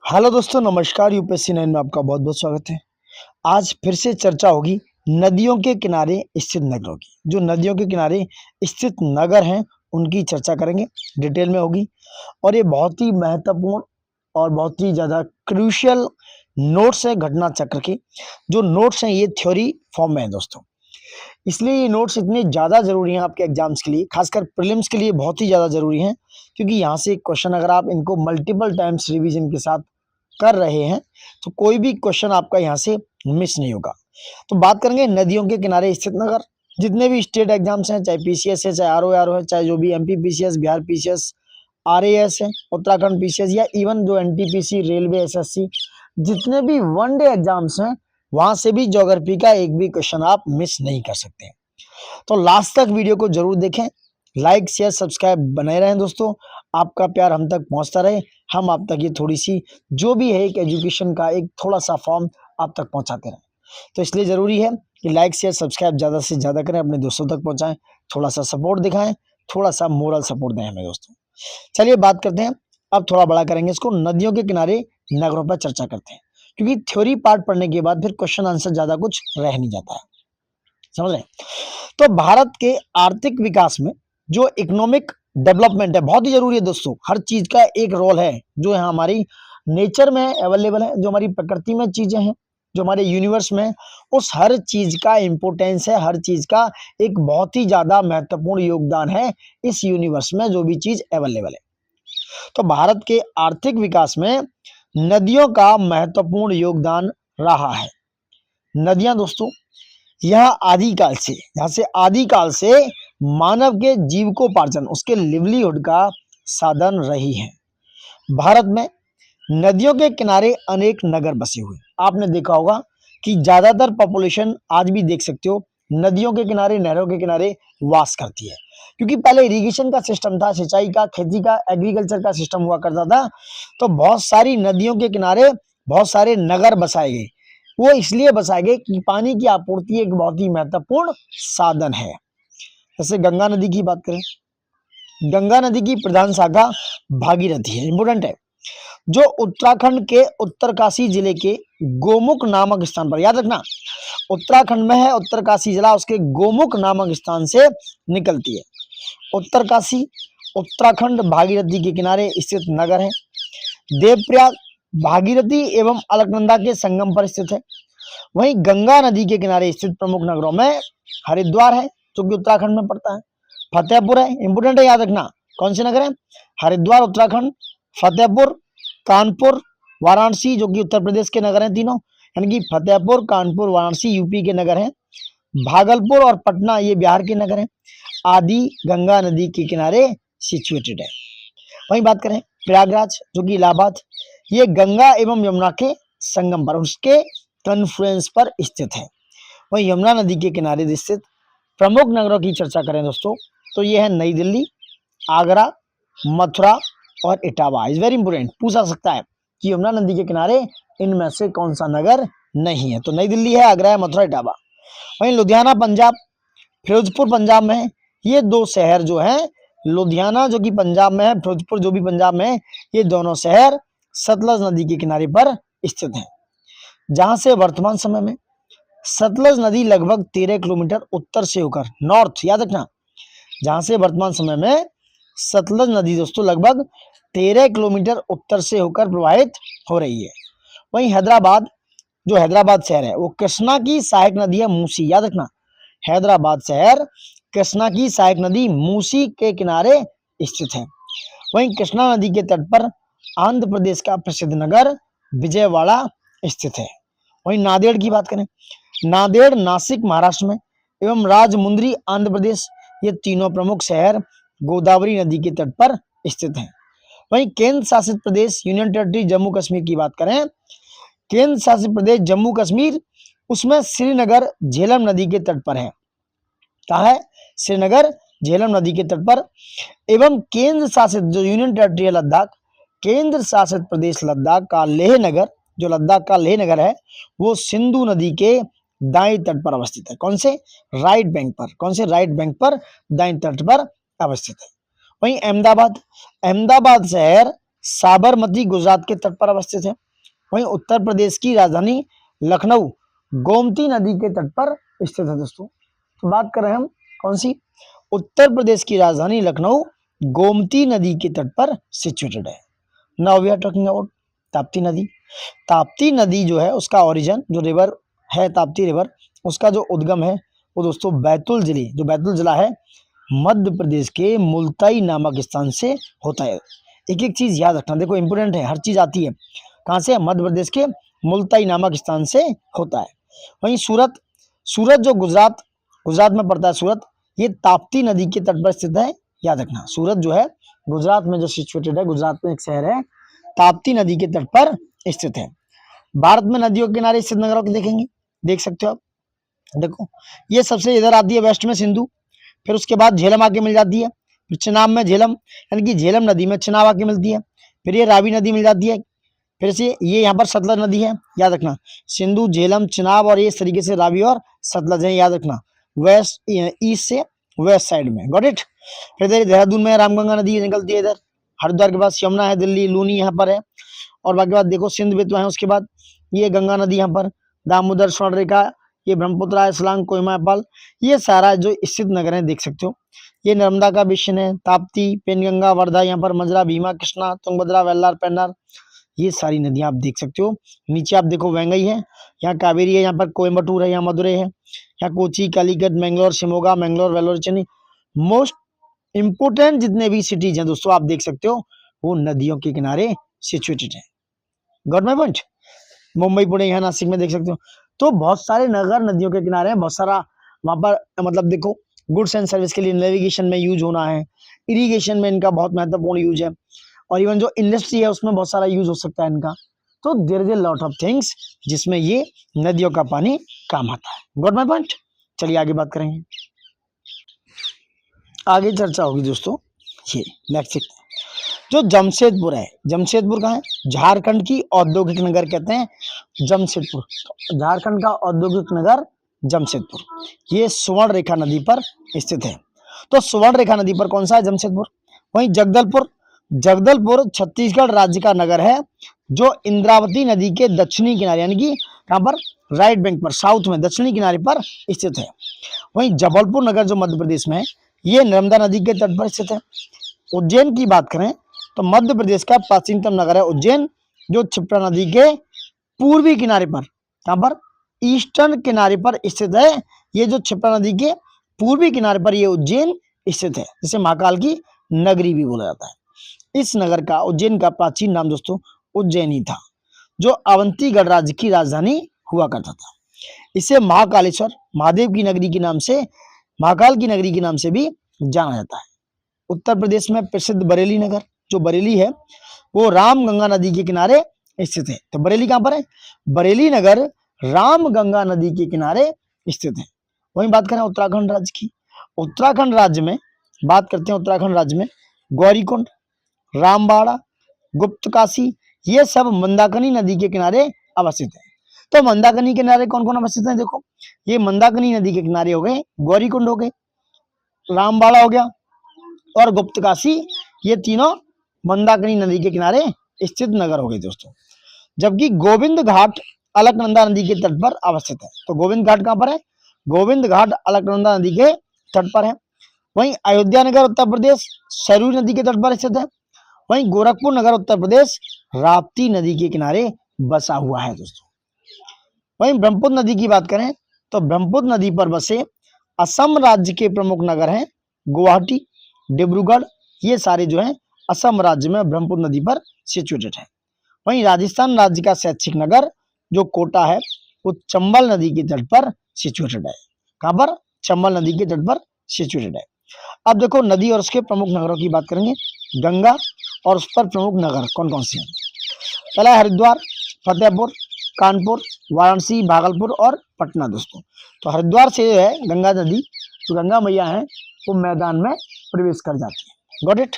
Hello दोस्तों, नमस्कार। UPSC 9 में आपका बहुत बहुत स्वागत है। आज फिर से चर्चा होगी नदियों के किनारे स्थित नगरों की। जो नदियों के किनारे स्थित नगर हैं उनकी चर्चा करेंगे, डिटेल में होगी। और ये बहुत ही महत्वपूर्ण और बहुत ही ज़्यादा क्रूशियल नोट्स है घटना चक्र के। जो नोट्स हैं ये थ्योरी फॉर्म में है दोस्तों, इसलिए ये नोट्स इतने ज़्यादा ज़रूरी हैं आपके एग्जाम्स के लिए, खासकर प्रीलिम्स के लिए बहुत ही ज़्यादा ज़रूरी हैं। क्योंकि यहाँ से क्वेश्चन अगर आप इनको मल्टीपल टाइम्स रिवीजन के साथ कर रहे हैं तो कोई भी क्वेश्चन आपका यहाँ से मिस नहीं होगा। तो बात करेंगे नदियों के किनारे स्थित नगर। जितने भी स्टेट एग्जाम्स हैं, चाहे पीसीएस है, चाहे आरओ है, चाहे जो भी MP PCS, Bihar PCS, RAS है, उत्तराखंड पीसीएस, या इवन जो एनटीपीसी, रेलवे, एसएससी, जितने भी वनडे एग्जाम्स हैं वहां से भी ज्योग्राफी का एक भी क्वेश्चन आप मिस नहीं कर सकते। तो लास्ट तक वीडियो को जरूर देखें, लाइक शेयर सब्सक्राइब बने रहें दोस्तों। आपका प्यार हम तक पहुंचता रहे, हम आप तक ये थोड़ी सी जो भी है एक एजुकेशन का एक थोड़ा सा फॉर्म आप तक पहुंचाते रहें। तो इसलिए ज़रूरी है कि लाइक शेयर सब्सक्राइब ज़्यादा से ज़्यादा करें, अपने दोस्तों तक पहुंचाएं, थोड़ा सा सपोर्ट दिखाएं, थोड़ा सा मोरल सपोर्ट दें हमें दोस्तों। चलिए बात करते हैं, अब थोड़ा बड़ा करेंगे इसको, नदियों के किनारे नगरों पर चर्चा करते हैं। क्योंकि थ्योरी पार्ट पढ़ने के बाद फिर क्वेश्चन आंसर ज़्यादा कुछ रह नहीं जाता है, समझ रहे हैं। तो भारत के आर्थिक विकास में जो इकोनॉमिक डेवलपमेंट है बहुत ही जरूरी है दोस्तों। हर चीज का एक रोल है जो है हमारी नेचर में अवेलेबल है, जो हमारी प्रकृति में चीजें हैं, जो हमारे यूनिवर्स में, उस हर चीज का इंपोर्टेंस है, हर चीज का एक बहुत ही ज्यादा महत्वपूर्ण योगदान है इस यूनिवर्स में जो भी चीज अवेलेबल है। तो भारत के आर्थिक विकास में नदियों का महत्वपूर्ण योगदान रहा है। नदियां दोस्तों यह आदिकाल से, यहाँ से आदिकाल से मानव के जीविकोपार्जन, उसके लिवलीहुड का साधन रही है। भारत में नदियों के किनारे अनेक नगर बसे हुए। आपने देखा होगा कि ज्यादातर पॉपुलेशन आज भी देख सकते हो नदियों के किनारे, नहरों के किनारे वास करती है। क्योंकि पहले इरिगेशन का सिस्टम था, सिंचाई का, खेती का, एग्रीकल्चर का सिस्टम हुआ करता था। तो बहुत सारी नदियों के किनारे बहुत सारे नगर बसाए गए। वो इसलिए बसाए गए कि पानी की आपूर्ति एक बहुत ही महत्वपूर्ण साधन है। जैसे गंगा नदी की बात करें, गंगा नदी की प्रधान शाखा भागीरथी है, इंपोर्टेंट है, जो उत्तराखंड के उत्तरकाशी जिले के गोमुख नामक स्थान पर, याद रखना उत्तराखंड में है उत्तरकाशी जिला, उसके गोमुख नामक स्थान से निकलती है। उत्तरकाशी उत्तराखंड भागीरथी के किनारे स्थित नगर है। देवप्रयाग भागीरथी एवं अलकनंदा के संगम पर स्थित है। वहीं गंगा नदी के किनारे स्थित प्रमुख नगरों में हरिद्वार है जो कि उत्तराखंड में पड़ता है, फतेहपुर है, इंपोर्टेंट है, याद रखना कौन से नगर है, हरिद्वार उत्तराखंड, फतेहपुर, कानपुर, वाराणसी जो कि उत्तर प्रदेश के नगर हैं तीनों, यानी कि फतेहपुर, कानपुर, वाराणसी यूपी के नगर हैं, भागलपुर और पटना ये बिहार के नगर हैं। आदि गंगा नदी के किनारे सिचुएटेड है। वहीं बात करें प्रयागराज जो कि इलाहाबाद, ये गंगा एवं यमुना के संगम पर, उसके कन्फ्लुएंस पर स्थित है। वहीं यमुना नदी के किनारे स्थित प्रमुख नगरों की चर्चा करें दोस्तों तो ये है नई दिल्ली, आगरा, मथुरा और इटावा। इज वेरी इंपोर्टेंट, पूछा सकता है कि यमुना नदी के किनारे इनमें से कौन सा नगर नहीं है। तो नई दिल्ली है, आगरा है, मथुरा, इटावा। वहीं लुधियाना पंजाब, फिरोजपुर पंजाब में है। ये दो शहर जो है, लुधियाना जो कि पंजाब में है, फिरोजपुर जो भी पंजाब में है, ये दोनों शहर सतलज नदी के किनारे पर स्थित हैं। जहां से वर्तमान समय में सतलज नदी लगभग 13 किलोमीटर उत्तर से होकर नॉर्थ, याद रखना, जहां से वर्तमान समय में सतलज नदी दोस्तों लगभग 13 किलोमीटर उत्तर से होकर प्रवाहित हो रही है। वहीं हैदराबाद, जो हैदराबाद शहर है वो कृष्णा की सहायक नदी है मूसी, याद रखना हैदराबाद शहर कृष्णा की सहायक नदी मूसी के किनारे स्थित है। वहीं कृष्णा नदी के तट पर आंध्र प्रदेश का प्रसिद्ध नगर विजयवाड़ा स्थित है। वहीं नांदेड़ की बात करें, नांदेड़ नासिक महाराष्ट्र में एवं राजमुंद्री आंध्र प्रदेश, ये तीनों प्रमुख शहर गोदावरी नदी के तट पर स्थित हैं। वहीं केंद्र शासित प्रदेश यूनियन टेरिटरी जम्मू कश्मीर की बात करें, केंद्र शासित प्रदेश जम्मू कश्मीर, उसमें श्रीनगर झेलम नदी के तट पर है। कहाँ है? श्रीनगर झेलम नदी के तट पर। एवं केंद्र शासित जो यूनियन टेरिटरी है लद्दाख, केंद्र शासित प्रदेश लद्दाख का लेह नगर, जो लद्दाख का लेह नगर है वो सिंधु नदी के दाएं तट पर अवस्थित है। कौन से? राइट बैंक पर। कौन से? राइट बैंक पर, दाएं तट पर अवस्थित है। वहीं अहमदाबाद, अहमदाबाद शहर साबरमती गुजरात के तट पर अवस्थित है। वहीं उत्तर प्रदेश की राजधानी लखनऊ गोमती नदी के तट पर स्थित है दोस्तों। तो बात कर रहे हैं हम कौन सी, उत्तर प्रदेश की राजधानी लखनऊ गोमती नदी के तट पर सिचुएटेड है। Now we are talking about Tapti नदी। ताप्ती नदी जो है उसका ओरिजिन, जो रिवर है ताप्ती रिवर, उसका जो उद्गम है वो दोस्तों बैतूल जिले, जो बैतूल जिला है मध्य प्रदेश के मुल्ताई नामक स्थान से होता है। एक एक चीज याद रखना, देखो इंपोर्टेंट है, हर चीज आती है। कहाँ से, मध्य प्रदेश के मुल्ताई नामक स्थान से होता है। वहीं सूरत, सूरत जो गुजरात में पड़ता है सूरत, ये ताप्ती नदी के तट पर स्थित है, याद रखना। सूरत जो है गुजरात में जो सिचुएटेड है, गुजरात में एक शहर है, ताप्ती नदी के तट पर स्थित है। भारत में नदियों के किनारे स्थित नगरों को देखेंगे, देख सकते हो आप। देखो ये सबसे इधर आती है वेस्ट में सिंधु, फिर उसके बाद झेलम आके मिल जाती है, फिर चिनाब में झेलम, यानी कि झेलम नदी में चिनाब आके मिलती है, फिर ये रावी नदी मिल जाती है, फिर से ये यहाँ पर सतलज नदी है, याद रखना। सिंधु, झेलम, चिनाब और ये इस तरीके से रावी और सतलज है, याद रखना, वेस्ट ईस्ट से वेस्ट साइड में, गॉट इट। फिर इधर देहरादून में रामगंगा नदी निकलती है, इधर हरिद्वार के पास यमुना है, दिल्ली लूनी यहाँ पर है, और बाकी बात देखो सिंध भी तो है। उसके बाद ये गंगा नदी यहाँ पर, दामोदर, स्वर्णरेखा, ये ब्रह्मपुत्र है, सलांग, कोहिमा, नेपाल, ये सारा जो स्थित नगर है देख सकते हो। ये नर्मदा का बेसिन है, ताप्ती, पेनगंगा, वर्धा, यहाँ पर मंजरा, भीमा, कृष्णा, तुंगभद्रा, वेल्लार, पेन्नार, ये सारी नदियां आप देख सकते हो। नीचे आप देखो वेंगई है, यहाँ कावेरी है, यहाँ पर कोयम्बटूर है, यहाँ मदुरई है, यहाँ कोची, कालीकट, मैंगलोर, शिमोगा, मैंगलोर, वेल्लोर, चेन्नई, मोस्ट इंपोर्टेंट जितने भी सिटीज हैं दोस्तों आप देख सकते हो वो नदियों के किनारे सिचुएटेड है। Got my point. Mumbai, Pune, यहाँ नासिक में देख सकते हो। तो बहुत सारे नगर नदियों के किनारे हैं, बहुत सारा वहां पर मतलब देखो गुड्स एंड सर्विस के लिए नेविगेशन में यूज होना है, इरिगेशन में इनका बहुत महत्वपूर्ण यूज है, और इवन जो इंडस्ट्री है उसमें बहुत सारा यूज हो सकता है इनका। तो there is a lot of things जिसमें ये नदियों का पानी काम आता है। Got my point. चलिए आगे बात करेंगे, आगे चर्चा होगी दोस्तों। ये नेक्स्ट जो जमशेदपुर है, जमशेदपुर कहाँ है, झारखंड की औद्योगिक नगर कहते हैं जमशेदपुर, झारखंड का औद्योगिक नगर जमशेदपुर, ये सुवर्ण रेखा नदी पर स्थित है। तो सुवर्ण रेखा नदी पर कौन सा है, जमशेदपुर। वहीं जगदलपुर, जगदलपुर छत्तीसगढ़ राज्य का नगर है जो इंद्रावती नदी के दक्षिणी किनारे, यानी कि कहां पर, राइट बैंक पर, साउथ में दक्षिणी किनारे पर स्थित है। वहीं जबलपुर नगर जो मध्य प्रदेश में है, ये नर्मदा नदी के तट पर स्थित है। उज्जैन की बात करें तो मध्य प्रदेश का प्राचीनतम नगर है उज्जैन, जो क्षिप्रा नदी के पूर्वी किनारे पर, कहां पर, ईस्टर्न किनारे पर स्थित है। ये जो क्षिप्रा नदी के पूर्वी किनारे पर ये उज्जैन स्थित है, जिसे महाकाल की नगरी भी बोला जाता है। इस नगर का, उज्जैन का प्राचीन नाम दोस्तों उज्जैनी था, जो अवंतीगढ़ राज्य की राजधानी हुआ करता था। इसे महाकालेश्वर, महादेव की नगरी के नाम से, महाकाल की नगरी के नाम से भी जाना जाता है। उत्तर प्रदेश में प्रसिद्ध बरेली नगर, जो बरेली है वो राम गंगा नदी के किनारे स्थित है। तो बरेली कहां पर है, बरेली नगर राम गंगा नदी के किनारे स्थित है। वहीं बात करें उत्तराखंड राज्य की, उत्तराखंड राज्य में बात करते हैं, उत्तराखंड राज्य में गौरीकुंड, रामबाड़ा, गुप्तकाशी, ये सब मंदाकिनी नदी के किनारे अवस्थित है। तो मंदाकिनी के किनारे कौन कौन अवस्थित है, देखो ये मंदाकिनी नदी के किनारे हो गए गौरीकुंड, हो गए रामबाड़ा, हो गया और गुप्तकाशी, ये तीनों मंदाकिनी नदी के किनारे स्थित नगर हो गए दोस्तों। जबकि गोविंद घाट अलकनंदा नदी के तट पर अवस्थित है। तो गोविंद घाट कहां पर है, गोविंद घाट अलकनंदा नदी के तट पर है। वहीं अयोध्या नगर उत्तर प्रदेश सरयू नदी के तट पर स्थित है। वहीं गोरखपुर नगर उत्तर प्रदेश राप्ती नदी के किनारे बसा हुआ है दोस्तों। वहीं ब्रह्मपुत्र नदी की बात करें तो ब्रह्मपुत्र नदी पर बसे असम राज्य के प्रमुख नगर हैं गुवाहाटी, डिब्रूगढ़, ये सारे जो हैं असम राज्य में ब्रह्मपुत्र नदी पर सिचुएटेड है। वहीं राजस्थान राज्य का शैक्षिक नगर जो कोटा है वो चंबल नदी के तट पर सिचुएटेड है। कहां पर, चंबल नदी के तट पर सिचुएटेड है। अब देखो नदी और उसके प्रमुख नगरों की बात करेंगे। गंगा और उस पर प्रमुख नगर कौन कौन से हैं। पहला है हरिद्वार, फतेहपुर, कानपुर, वाराणसी, भागलपुर और पटना दोस्तों। तो हरिद्वार से जो है गंगा नदी, जो गंगा मैया है वो मैदान में प्रवेश कर जाती है। Got it.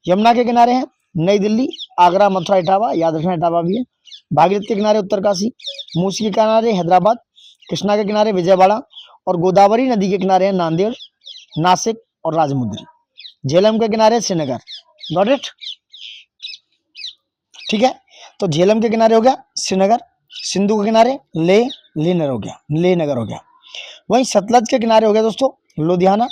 यमुना के किनारे हैं नई दिल्ली, आगरा, मथुरा, इटावा, याद रखना इटावा भी है। भागीरथ के किनारे उत्तरकाशी, मूसी के किनारे हैदराबाद, कृष्णा के किनारे विजयवाड़ा और गोदावरी नदी के किनारे हैं नांदेड़, नासिक और राजमुंद्री। झेलम के किनारे श्रीनगर। Got it. ठीक है। तो झेलम के किनारे हो गया श्रीनगर, सिंधु के किनारे लेह नगर हो गया। वहीं सतलज के किनारे हो गया दोस्तों लुधियाना,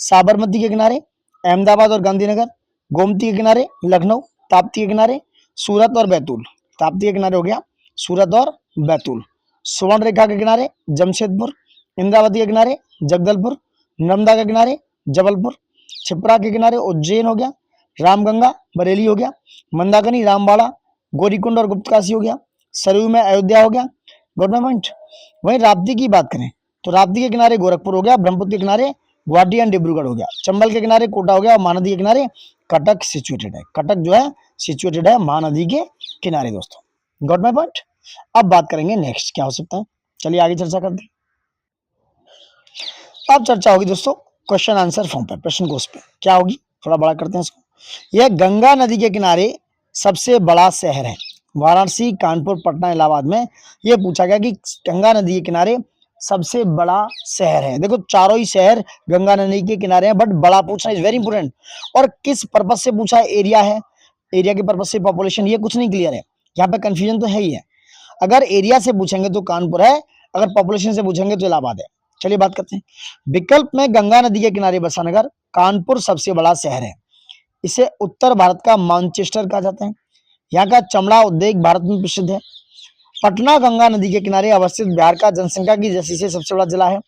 साबरमती के किनारे अहमदाबाद और गांधीनगर, गोमती के किनारे लखनऊ, ताप्ती के किनारे सूरत और बैतूल, ताप्ती के किनारे हो गया सूरत और बैतूल, स्वर्ण रेखा के किनारे जमशेदपुर, इंद्रावती के किनारे जगदलपुर, नर्मदा के किनारे जबलपुर, छिपरा के किनारे उज्जैन हो गया, रामगंगा बरेली हो गया, मंदाकिनी रामबाड़ा, गौरीकुंड और गुप्तकाशी हो गया, सरयू में अयोध्या हो गया। गवर्नमेंट। वहीं राप्ती की बात करें तो राप्ती के किनारे गोरखपुर हो गया, ब्रह्मपुत्र के किनारे गुवाहाटी एंड डिब्रूगढ़ हो गया, चंबल के किनारे कोटा हो गया और महानदी के किनारे कटक सिचुएटेड है। कटक जो है सिचुएटेड है महानदी के किनारे दोस्तों। Got my point. अब बात करेंगे नेक्स्ट क्या हो सकता है, चलिए आगे चर्चा करते हैं। अब चर्चा होगी दोस्तों क्वेश्चन आंसर फॉर्म पे, प्रश्न कोश पे क्या होगी, थोड़ा बड़ा करते हैं इसको। यह गंगा नदी के किनारे सबसे बड़ा शहर है। वाराणसी, कानपुर, पटना, इलाहाबाद में यह पूछा गया कि गंगा नदी के किनारे सबसे बड़ा शहर है। देखो चारों ही शहर गंगा नदी के किनारे हैं, बट बड़ा पूछना इज वेरी इंपोर्टेंट। और किस पर्पज से पूछा है, एरिया है, एरिया के पर्पज से पॉपुलेशन, ये कुछ नहीं क्लियर है, यहाँ पे कंफ्यूजन तो है ही है। अगर एरिया से पूछेंगे तो कानपुर है, अगर पॉपुलेशन से पूछेंगे तो इलाहाबाद है। चलिए बात करते हैं। विकल्प में गंगा नदी के किनारे बसा नगर कानपुर सबसे बड़ा शहर है। इसे उत्तर भारत का मैनचेस्टर कहा जाता है। यहाँ का चमड़ा उद्योग भारत में प्रसिद्ध है। पटना गंगा नदी के किनारे अवस्थित बिहार का जनसंख्या की दृष्टि से सबसे बड़ा जिला है।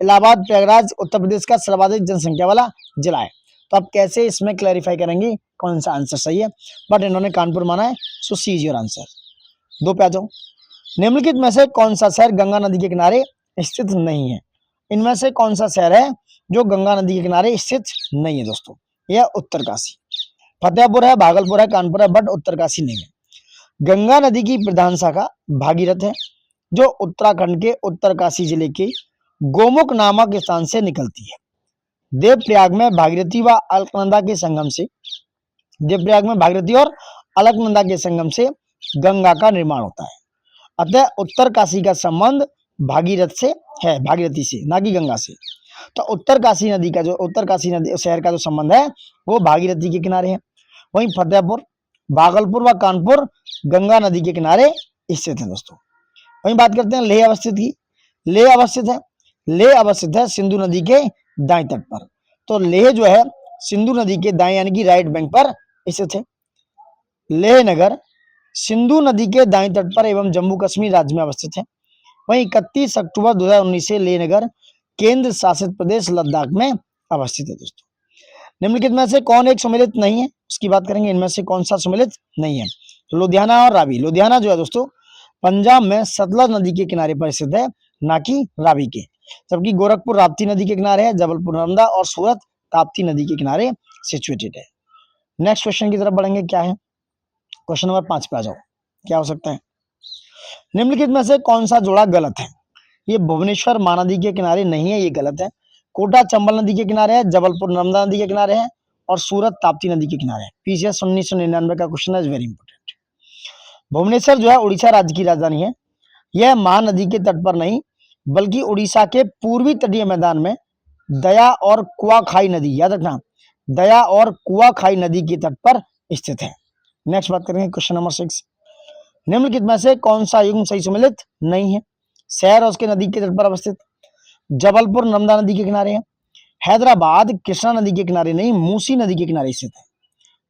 इलाहाबाद प्रयागराज उत्तर प्रदेश का सर्वाधिक जनसंख्या वाला जिला है। तो आप कैसे इसमें क्लैरिफाई करेंगे कौन सा आंसर सही है, बट इन्होंने कानपुर माना है, सो सी इज योर आंसर। दो पे आ जाओ। निम्नलिखित में से कौन सा शहर गंगा नदी के किनारे स्थित नहीं है। इनमें से कौन सा शहर है जो गंगा नदी के किनारे स्थित नहीं है दोस्तों, यह उत्तरकाशी। फतेहपुर है, भागलपुर है, कानपुर है, बट उत्तरकाशी नहीं है। गंगा नदी की प्रधान शाखा भागीरथ है, जो उत्तराखंड के उत्तरकाशी जिले के गोमुख नामक स्थान से निकलती है। देवप्रयाग में भागीरथी व अलकनंदा के संगम से, देवप्रयाग में भागीरथी और अलकनंदा के संगम से गंगा का निर्माण होता है। अतः उत्तरकाशी का संबंध भागीरथ से है, भागीरथी से, ना कि गंगा से। तो उत्तरकाशी नदी का जो उत्तरकाशी नदी शहर का जो संबंध है वो भागीरथी के किनारे है। वहीं फतेहपुर, भागलपुर व कानपुर गंगा नदी के किनारे स्थित है दोस्तों। वहीं बात करते हैं लेह अवस्थित की। लेह अवस्थित है सिंधु नदी के दाएं तट पर। तो लेह जो है सिंधु नदी के दाएं यानी कि राइट बैंक पर स्थित है। लेह नगर सिंधु नदी के दाएं तट पर एवं जम्मू कश्मीर राज्य में अवस्थित है। वहीं 31 अक्टूबर 2019 से लेह नगर केंद्र शासित प्रदेश लद्दाख में अवस्थित है दोस्तों। निम्नलिखित में से कौन एक सम्मिलित नहीं है, उसकी बात करेंगे। इनमें से कौन सा सम्मिलित नहीं है, लुधियाना और रावी। लुधियाना जो है दोस्तों पंजाब में सतलज नदी के किनारे पर स्थित है, ना कि रावी के। जबकि गोरखपुर राप्ती नदी के किनारे है, जबलपुर नर्मदा और सूरत ताप्ती नदी के किनारे सिचुएटेड है। नेक्स्ट क्वेश्चन की तरफ बढ़ेंगे, क्या है क्वेश्चन नंबर 5 पे आ जाओ, क्या हो सकता है। निम्नलिखित में से कौन सा जोड़ा गलत है। ये भुवनेश्वर महानदी के किनारे नहीं है, ये गलत है। कोटा चंबल नदी के किनारे है, जबलपुर नर्मदा नदी के किनारे है और सूरत ताप्ती नदी के किनारे है। पीसीएस 1999 का क्वेश्चन है, वेरी इंपोर्टेंट। भुवनेश्वर जो है उड़ीसा राज्य की राजधानी है। यह महानदी के तट पर नहीं बल्कि उड़ीसा के पूर्वी तटीय मैदान में दया और कुआखाई नदी, याद रखना, दया और कुआखाई नदी के तट पर स्थित है। नेक्स्ट बात करेंगे क्वेश्चन नंबर 6। निम्नलिखित में से कौन सा युग्म सही सम्मिलित नहीं है। शहर और उसके नदी के तट पर अवस्थित। जबलपुर नर्मदा नदी के किनारे है। हैदराबाद कृष्णा नदी के किनारे नहीं, मूसी नदी के किनारे स्थित है।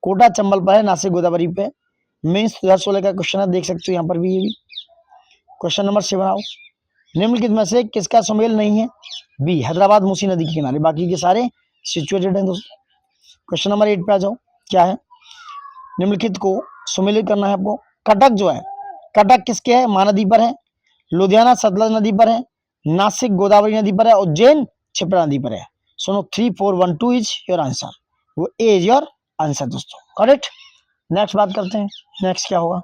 कोटा चंबल पर है, नासिक गोदावरी पे। मीन्स 2016 का क्वेश्चन है, देख सकते हो यहाँ पर भी। ये भी क्वेश्चन नंबर 7 आओ। निम्नलिखित में से किसका सुमेल नहीं है, बी हैदराबाद मूसी नदी के किनारे, बाकी के सारे सिचुएटेड हैं दोस्तों। क्वेश्चन नंबर 8 पे आ जाओ, क्या है निम्नलिखित को सुमेलित करना है आपको। कटक जो है, कटक किसके है, महानदी पर है। लुधियाना सतलज नदी पर है। नासिक गोदावरी नदी पर है। उज्जैन क्षिप्रा नदी पर है। सुनो 3 4 1 2 इज योर आंसर, वो ए इज योर आंसर दोस्तों, करेक्ट। नेक्स्ट बात करते हैं, नेक्स्ट क्या होगा।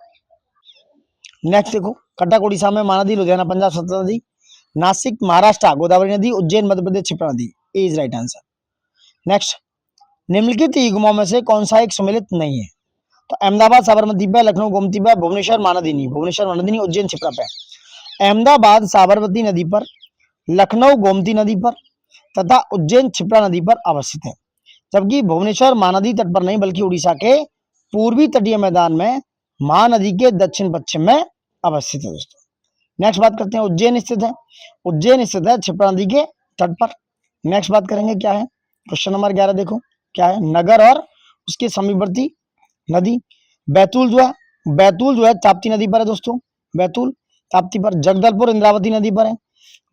नेक्स्ट देखो, कटक उड़ीसा में महानदी, लुधियाना पंजाब सतलज नदी, नासिक महाराष्ट्र गोदावरी नदी, उज्जैन मध्य प्रदेश क्षिप्रा नदी, ए इज राइट आंसर। नेक्स्ट, निम्नलिखित युग्मों में से कौन सा एक सम्मिलित नहीं है। तो अहमदाबाद साबरमती पे, लखनऊ गोमती पे, भुवनेश्वर महानदी नहीं, भुवनेश्वर महानदी नहीं, उज्जैन क्षिप्रा पे। अहमदाबाद साबरमती नदी पर, लखनऊ गोमती नदी पर तथा उज्जैन क्षिप्रा नदी पर अवस्थित है। जबकि भुवनेश्वर महानदी तट पर नहीं बल्कि उड़ीसा के पूर्वी तटीय मैदान में महानदी के दक्षिण पश्चिम में अवस्थित है दोस्तों। नेक्स्ट बात करते हैं, उज्जैन स्थित है। उज्जैन स्थित है क्षिप्रा नदी के तट पर। नेक्स्ट बात करेंगे क्या है, क्वेश्चन नंबर 11 देखो क्या है, नगर और उसके समीपवर्ती नदी। बैतूल जो है ताप्ती नदी पर है दोस्तों, बैतूल ताप्ती पर। जगदलपुर इंद्रावती नदी पर है।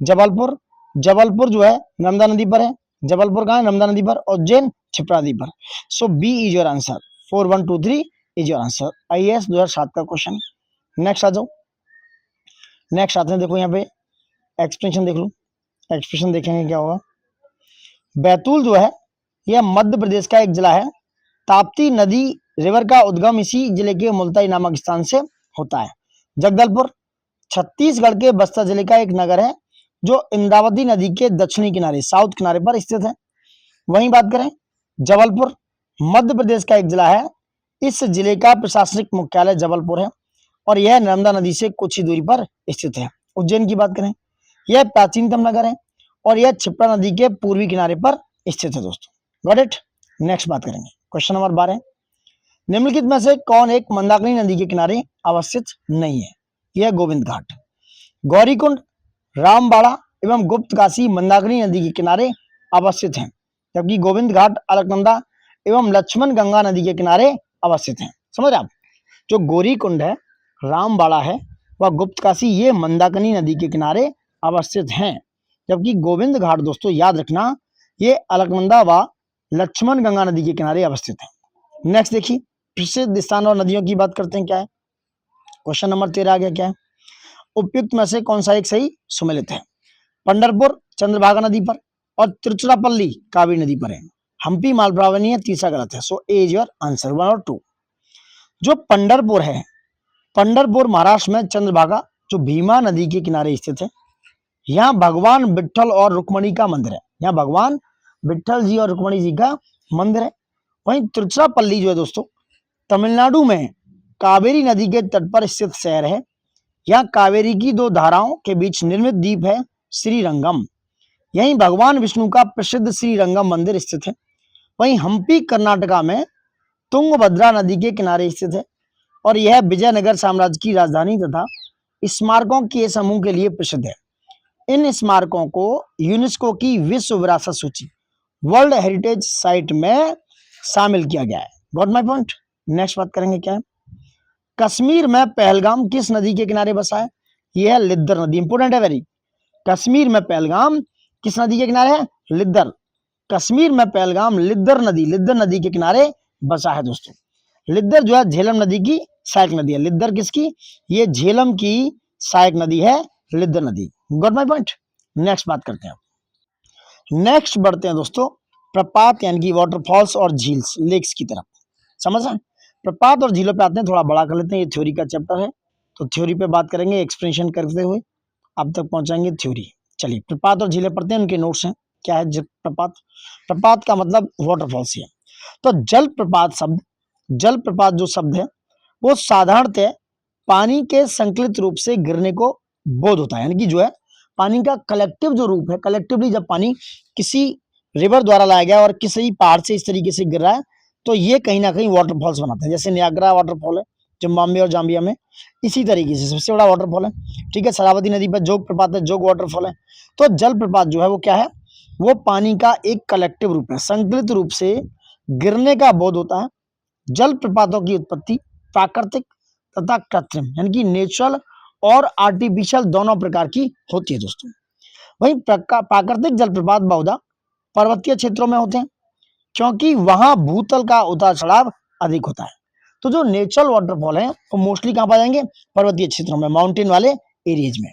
जबलपुर जो है नर्मदा नदी पर है। जबलपुर कहाँ है, नर्मदा नदी पर। उज्जैन क्षिप्रा नदी पर। So B is your answer, 4123 is your answer. IAS 2007 का क्वेश्चन। नेक्स्ट आ जाओ, नेक्स्ट आते हैं, देखो यहाँ पे एक्सप्रेशन देख लो, एक्सप्रेशन देखेंगे क्या होगा। बैतूल जो है यह मध्य प्रदेश का एक जिला है। ताप्ती नदी रिवर का उद्गम इसी जिले के मुल्ताई नामक स्थान से होता है। जगदलपुर छत्तीसगढ़ के बस्तर जिले का एक नगर है जो इंद्रावती नदी के दक्षिणी किनारे साउथ किनारे पर स्थित है। वहीं बात करें जबलपुर मध्य प्रदेश का एक जिला है। इस जिले का प्रशासनिक मुख्यालय जबलपुर है और यह नर्मदा नदी से कुछ ही दूरी पर स्थित है। उज्जैन की बात करें, यह प्राचीनतम नगर है और यह क्षिप्रा नदी के पूर्वी किनारे पर स्थित है दोस्तों। Got it. नेक्स्ट बात करेंगे क्वेश्चन नंबर 12, निम्नलिखित में से कौन एक मंदाकिनी नदी के किनारे अवस्थित नहीं है। यह गोविंद घाट। गौरीकुंड, रामबाड़ा एवं गुप्तकाशी मंदाकिनी नदी के किनारे अवस्थित हैं, जबकि गोविंद घाट अलकनंदा एवं लक्ष्मण गंगा नदी के किनारे अवस्थित हैं। समझ रहे आप, जो गौरीकुंड है, रामबाड़ा है व गुप्तकाशी ये मंदाकिनी नदी के किनारे अवस्थित हैं, जबकि गोविंद घाट दोस्तों याद रखना ये अलकनंदा व लक्ष्मण गंगा नदी के किनारे अवस्थित है। नेक्स्ट देखिए, प्रसिद्ध स्थान और नदियों की बात करते हैं क्या है। क्वेश्चन नंबर 13 आ गया क्या है, उपयुक्त में से कौन सा एक सही सुमेलित है। पंढरपुर चंद्रभागा नदी पर और तिरुचिरापल्ली कावेरी नदी पर है। हम्पी मालप्रावा नहीं है, तीसरा गलत है। सो ए इज योर आंसर 1 और 2। जो पंढरपुर है, पंढरपुर महाराष्ट्र में चंद्रभागा जो भीमा नदी के किनारे स्थित है। यहाँ भगवान विट्ठल और रुक्मणी का मंदिर है। यहाँ भगवान विट्ठल जी और रुक्मणी जी का मंदिर है। वहीं तिरुचिरापल्ली जो है दोस्तों तमिलनाडु में कावेरी नदी के तट पर स्थित शहर है। यहाँ कावेरी की दो धाराओं के बीच निर्मित द्वीप है श्रीरंगम। यहीं भगवान विष्णु का प्रसिद्ध श्रीरंगम मंदिर स्थित है। वहीं हम्पी कर्नाटका में तुंगभद्रा नदी के किनारे स्थित है और यह विजयनगर साम्राज्य की राजधानी तथा स्मारकों के समूह के लिए प्रसिद्ध है। इन स्मारकों को यूनेस्को की विश्व विरासत सूची वर्ल्ड हेरिटेज साइट में शामिल किया गया है। Got my point. नेक्स्ट बात करेंगे क्या है, कश्मीर में पहलगाम किस नदी के किनारे बसा है। यह है लिद्दर नदी। इंपोर्टेंट है वेरी। कश्मीर में पहलगाम किस नदी के किनारे है, लिद्दर। कश्मीर में पहलगाम लिद्दर नदी के किनारे बसा है दोस्तों। लिद्दर जो है झेलम नदी की सहायक नदी है। लिद्दर किसकी, ये झेलम की सहायक नदी है लिद्दर नदी। Got my point. नेक्स्ट बात करते हैं, नेक्स्ट बढ़ते हैं दोस्तों प्रपात यानी कि वाटरफॉल्स और झील्स लेक्स की तरफ। समझ रहे हैं, प्रपात और झीलों पे आते हैं, थोड़ा बड़ा कर लेते हैं। ये थ्योरी का चैप्टर है तो थ्योरी पे बात करेंगे, एक्सप्लेनेशन करते हुए अब तक पहुंचाएंगे थ्योरी। चलिए प्रपात और झीलें पढ़ते हैं, उनके नोट्स हैं। क्या है प्रपात, प्रपात का मतलब वाटरफॉल्स है। तो जल प्रपात जो शब्द है वो साधारणतः पानी के संकलित रूप से गिरने को बोध होता है, यानी कि जो है पानी का कलेक्टिव जो रूप है, कलेक्टिवली जब पानी किसी रिवर द्वारा लाया गया और किसी पहाड़ से इस तरीके से गिर रहा है तो ये कहीं ना कहीं वाटरफॉल्स बनाते हैं। जैसे नियाग्रा वाटरफॉल है जिम्बाब्वे और जाम्बिया में, इसी तरीके से सबसे बड़ा वाटरफॉल है। ठीक है, शरावती नदी पर जोग प्रपात है, जोग वाटरफॉल है। तो जल प्रपात जो है वो क्या है, वो पानी का एक कलेक्टिव रूप है, संकलित रूप से गिरने का बोध होता है। जल प्रपातों की उत्पत्ति प्राकृतिक तथा कृत्रिम यानी कि नेचुरल और आर्टिफिशियल दोनों प्रकार की होती है दोस्तों। वहीं प्राकृतिक जल प्रपात बहुधा पर्वतीय क्षेत्रों में होते हैं क्योंकि वहां भूतल का उतार चढ़ाव अधिक होता है। तो जो नेचुरल वाटरफॉल है वो मोस्टली कहां पाए जाएंगे, पर्वतीय क्षेत्रों में, माउंटेन वाले एरियाज में।